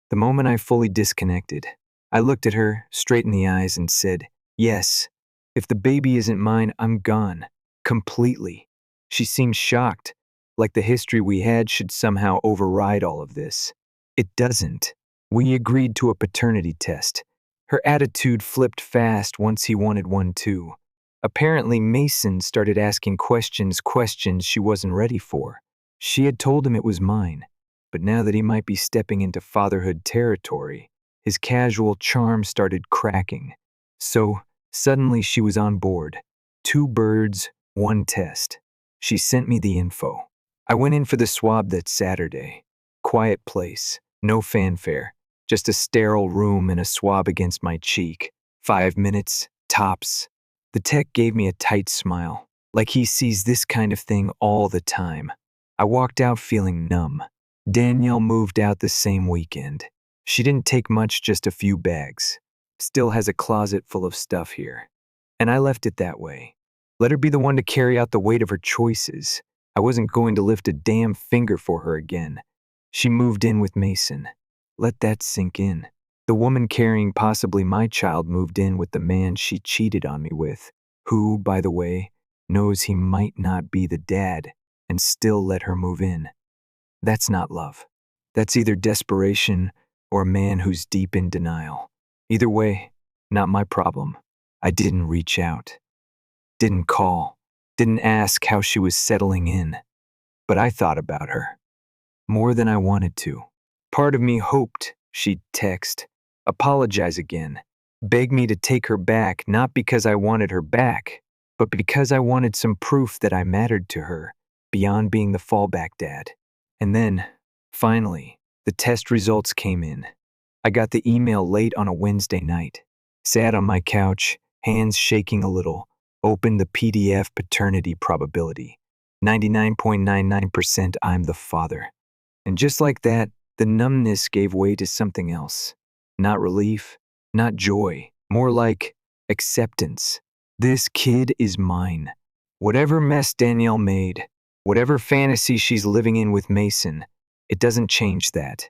S1: The moment I fully disconnected, I looked at her straight in the eyes and said, yes, if the baby isn't mine, I'm gone. Completely. She seemed shocked, like the history we had should somehow override all of this. It doesn't. We agreed to a paternity test. Her attitude flipped fast once he wanted one too. Apparently, Mason started asking questions she wasn't ready for. She had told him it was mine, but now that he might be stepping into fatherhood territory, his casual charm started cracking. So, suddenly she was on board. 2 birds, 1 test. She sent me the info. I went in for the swab that Saturday. Quiet place, no fanfare, just a sterile room and a swab against my cheek. 5 minutes, tops. The tech gave me a tight smile, like he sees this kind of thing all the time. I walked out feeling numb. Danielle moved out the same weekend. She didn't take much, just a few bags. Still has a closet full of stuff here. And I left it that way. Let her be the one to carry out the weight of her choices. I wasn't going to lift a damn finger for her again. She moved in with Mason. Let that sink in. The woman carrying possibly my child moved in with the man she cheated on me with, who, by the way, knows he might not be the dad, and still let her move in. That's not love. That's either desperation or a man who's deep in denial. Either way, not my problem. I didn't reach out. Didn't call. Didn't ask how she was settling in. But I thought about her. More than I wanted to. Part of me hoped she'd text, apologize again, beg me to take her back, not because I wanted her back, but because I wanted some proof that I mattered to her, beyond being the fallback dad. And then, finally, the test results came in. I got the email late on a Wednesday night. Sat on my couch, hands shaking a little, opened the PDF paternity probability. 99.99% I'm the father. And just like that, the numbness gave way to something else. Not relief, not joy, more like acceptance. This kid is mine. Whatever mess Danielle made, whatever fantasy she's living in with Mason, it doesn't change that.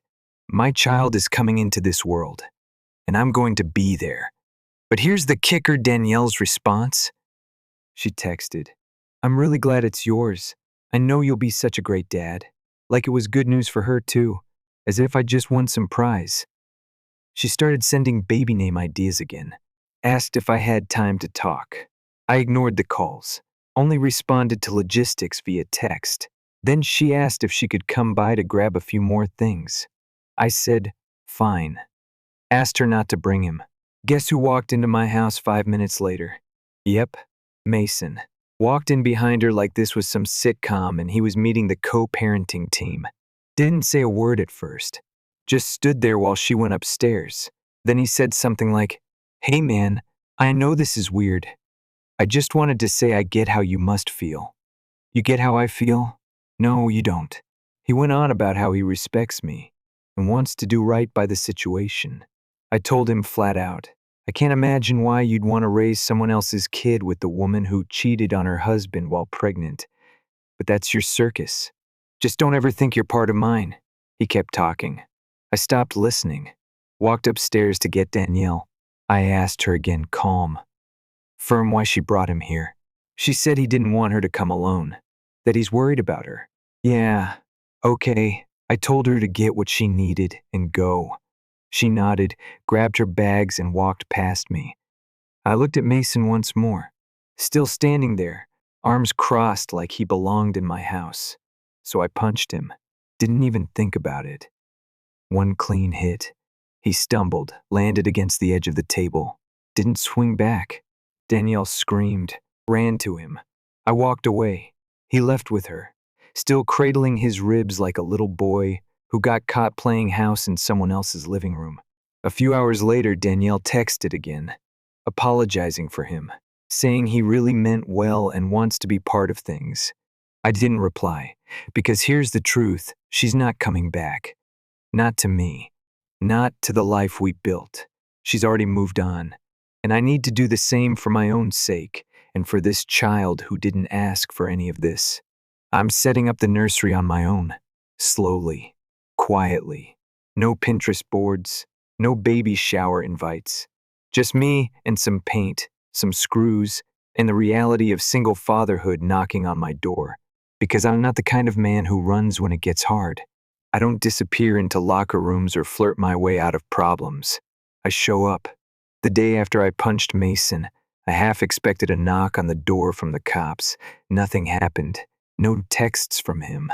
S1: My child is coming into this world, and I'm going to be there. But here's the kicker, Danielle's response. She texted, I'm really glad it's yours. I know you'll be such a great dad. Like it was good news for her too, as if I just won some prize. She started sending baby name ideas again, asked if I had time to talk. I ignored the calls, only responded to logistics via text. Then she asked if she could come by to grab a few more things. I said, fine. Asked her not to bring him. Guess who walked into my house 5 minutes later? Yep, Mason. Walked in behind her like this was some sitcom and he was meeting the co-parenting team. Didn't say a word at first. Just stood there while she went upstairs. Then he said something like, hey man, I know this is weird. I just wanted to say I get how you must feel. You get how I feel? No, you don't. He went on about how he respects me and wants to do right by the situation. I told him flat out, I can't imagine why you'd want to raise someone else's kid with the woman who cheated on her husband while pregnant. But that's your circus. Just don't ever think you're part of mine. He kept talking. I stopped listening. Walked upstairs to get Danielle. I asked her again, calm, firm, why she brought him here. She said he didn't want her to come alone, that he's worried about her. Yeah, okay. I told her to get what she needed and go. She nodded, grabbed her bags and walked past me. I looked at Mason once more, still standing there, arms crossed like he belonged in my house. So I punched him. Didn't even think about it. One clean hit. He stumbled, landed against the edge of the table. Didn't swing back. Danielle screamed, ran to him. I walked away. He left with her, still cradling his ribs like a little boy who got caught playing house in someone else's living room. A few hours later, Danielle texted again, apologizing for him, saying he really meant well and wants to be part of things. I didn't reply, because here's the truth, she's not coming back. Not to me. Not to the life we built. She's already moved on. And I need to do the same for my own sake and for this child who didn't ask for any of this. I'm setting up the nursery on my own. Slowly. Quietly. No Pinterest boards. No baby shower invites. Just me and some paint, some screws, and the reality of single fatherhood knocking on my door. Because I'm not the kind of man who runs when it gets hard. I don't disappear into locker rooms or flirt my way out of problems. I show up. The day after I punched Mason, I half expected a knock on the door from the cops. Nothing happened. No texts from him.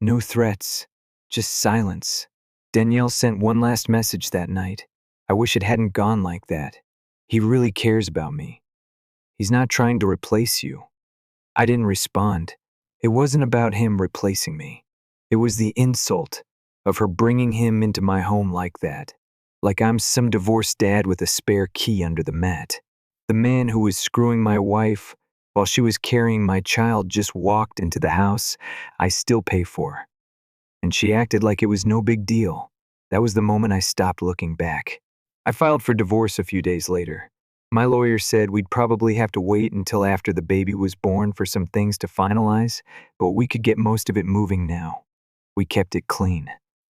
S1: No threats. Just silence. Danielle sent one last message that night. I wish it hadn't gone like that. He really cares about me. He's not trying to replace you. I didn't respond. It wasn't about him replacing me. It was the insult of her bringing him into my home like that. Like I'm some divorced dad with a spare key under the mat. The man who was screwing my wife while she was carrying my child just walked into the house I still pay for. And she acted like it was no big deal. That was the moment I stopped looking back. I filed for divorce a few days later. My lawyer said we'd probably have to wait until after the baby was born for some things to finalize, but we could get most of it moving now. We kept it clean.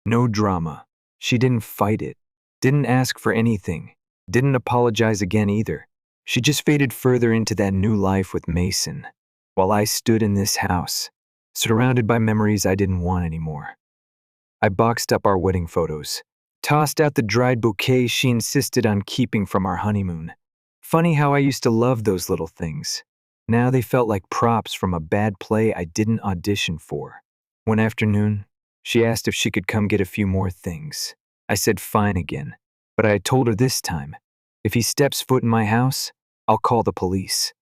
S1: No drama. She didn't fight it. Didn't ask for anything. Didn't apologize again either. She just faded further into that new life with Mason, while I stood in this house, surrounded by memories I didn't want anymore. I boxed up our wedding photos, tossed out the dried bouquet she insisted on keeping from our honeymoon. Funny how I used to love those little things. Now they felt like props from a bad play I didn't audition for. One afternoon, she asked if she could come get a few more things. I said fine again, but I had told her this time, if he steps foot in my house, I'll call the police.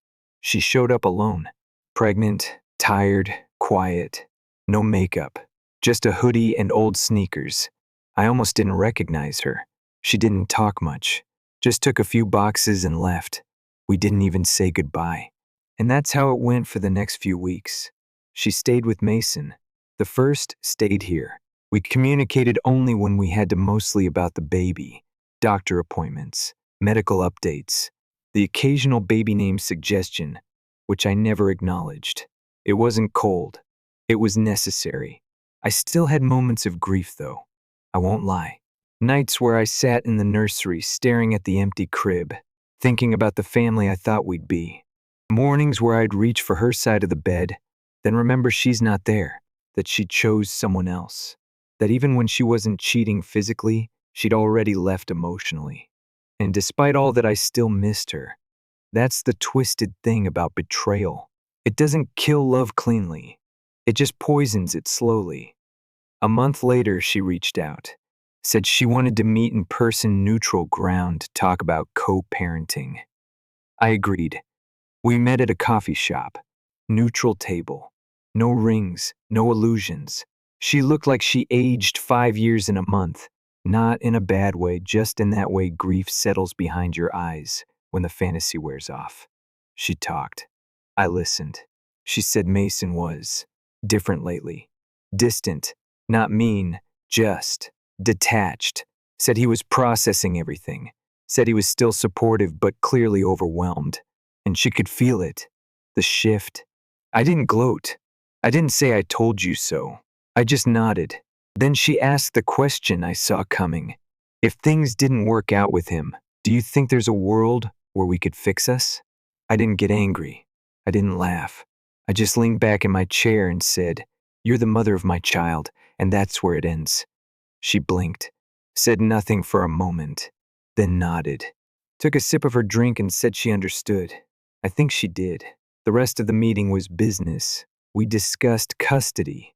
S1: She showed up alone, pregnant, tired, quiet, no makeup, just a hoodie and old sneakers. I almost didn't recognize her. She didn't talk much, just took a few boxes and left. We didn't even say goodbye. And that's how it went for the next few weeks. She stayed with Mason. The first stayed here. We communicated only when we had to, mostly about the baby, doctor appointments, medical updates, the occasional baby name suggestion, which I never acknowledged. It wasn't cold. It was necessary. I still had moments of grief, though. I won't lie. Nights where I sat in the nursery staring at the empty crib, thinking about the family I thought we'd be. Mornings where I'd reach for her side of the bed, then remember she's not there, that she chose someone else. That even when she wasn't cheating physically, she'd already left emotionally. And despite all that, I still missed her. That's the twisted thing about betrayal. It doesn't kill love cleanly. It just poisons it slowly. A month later, she reached out. Said she wanted to meet in person, neutral ground, to talk about co-parenting. I agreed. We met at a coffee shop. Neutral table. No rings, no illusions. She looked like she aged 5 years in a month. Not in a bad way, just in that way grief settles behind your eyes when the fantasy wears off. She talked. I listened. She said Mason was different lately. Distant, not mean, just detached. Said he was processing everything. Said he was still supportive but clearly overwhelmed. And she could feel it. The shift. I didn't gloat. I didn't say I told you so. I just nodded. Then she asked the question I saw coming. If things didn't work out with him, do you think there's a world where we could fix us? I didn't get angry. I didn't laugh. I just leaned back in my chair and said, "You're the mother of my child, and that's where it ends." She blinked, said nothing for a moment, then nodded. took a sip of her drink and said she understood. I think she did. The rest of the meeting was business. We discussed custody,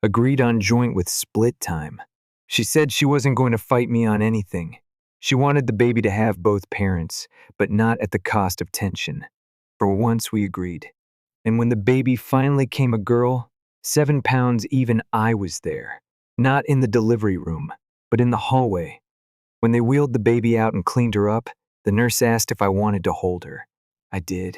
S1: agreed on joint with split time. She said she wasn't going to fight me on anything. She wanted the baby to have both parents, but not at the cost of tension. For once, we agreed. And when the baby finally came a girl, 7 pounds, even I was there. Not in the delivery room, but in the hallway. When they wheeled the baby out and cleaned her up, the nurse asked if I wanted to hold her. I did.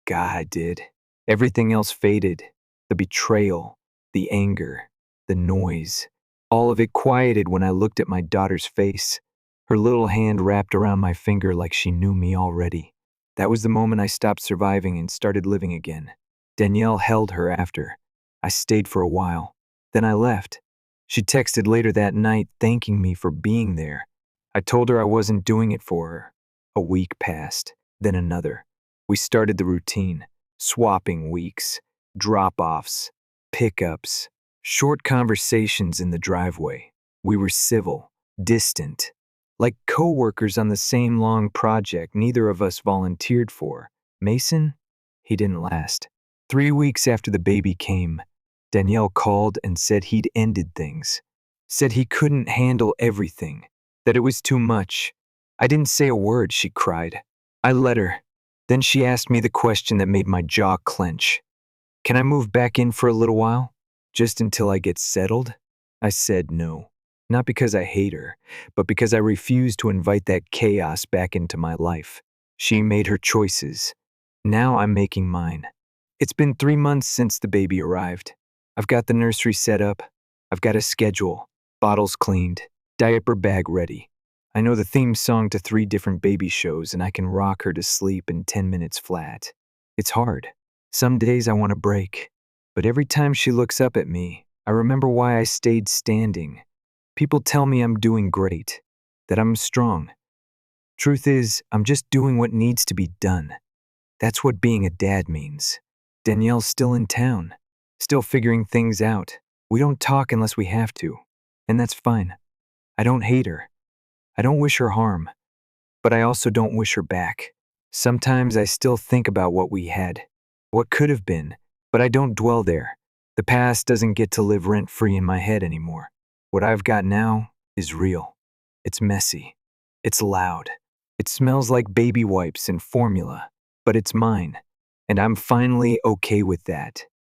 S1: God, I did. Everything else faded. The betrayal, the anger, the noise. All of it quieted when I looked at my daughter's face. Her little hand wrapped around my finger like she knew me already. That was the moment I stopped surviving and started living again. Danielle held her after. I stayed for a while. Then I left. She texted later that night thanking me for being there. I told her I wasn't doing it for her. A week passed, then another. We started the routine, swapping weeks, drop-offs, pickups, short conversations in the driveway. We were civil, distant, like co-workers on the same long project neither of us volunteered for. Mason? He didn't last. 3 weeks after the baby came, Danielle called and said he'd ended things. Said he couldn't handle everything, that it was too much. I didn't say a word, she cried. I let her. Then she asked me the question that made my jaw clench. Can I move back in for a little while? Just until I get settled? I said no. Not because I hate her, but because I refuse to invite that chaos back into my life. She made her choices. Now I'm making mine. It's been 3 months since the baby arrived. I've got the nursery set up. I've got a schedule, bottles cleaned, diaper bag ready. I know the theme song to 3 different baby shows, and I can rock her to sleep in 10 minutes flat. It's hard. Some days I want to break. But every time she looks up at me, I remember why I stayed standing. People tell me I'm doing great, that I'm strong. Truth is, I'm just doing what needs to be done. That's what being a dad means. Danielle's still in town, still figuring things out. We don't talk unless we have to, and that's fine. I don't hate her. I don't wish her harm, but I also don't wish her back. Sometimes I still think about what we had, what could have been, but I don't dwell there. The past doesn't get to live rent-free in my head anymore. What I've got now is real. It's messy. It's loud. It smells like baby wipes and formula, but it's mine, and I'm finally okay with that.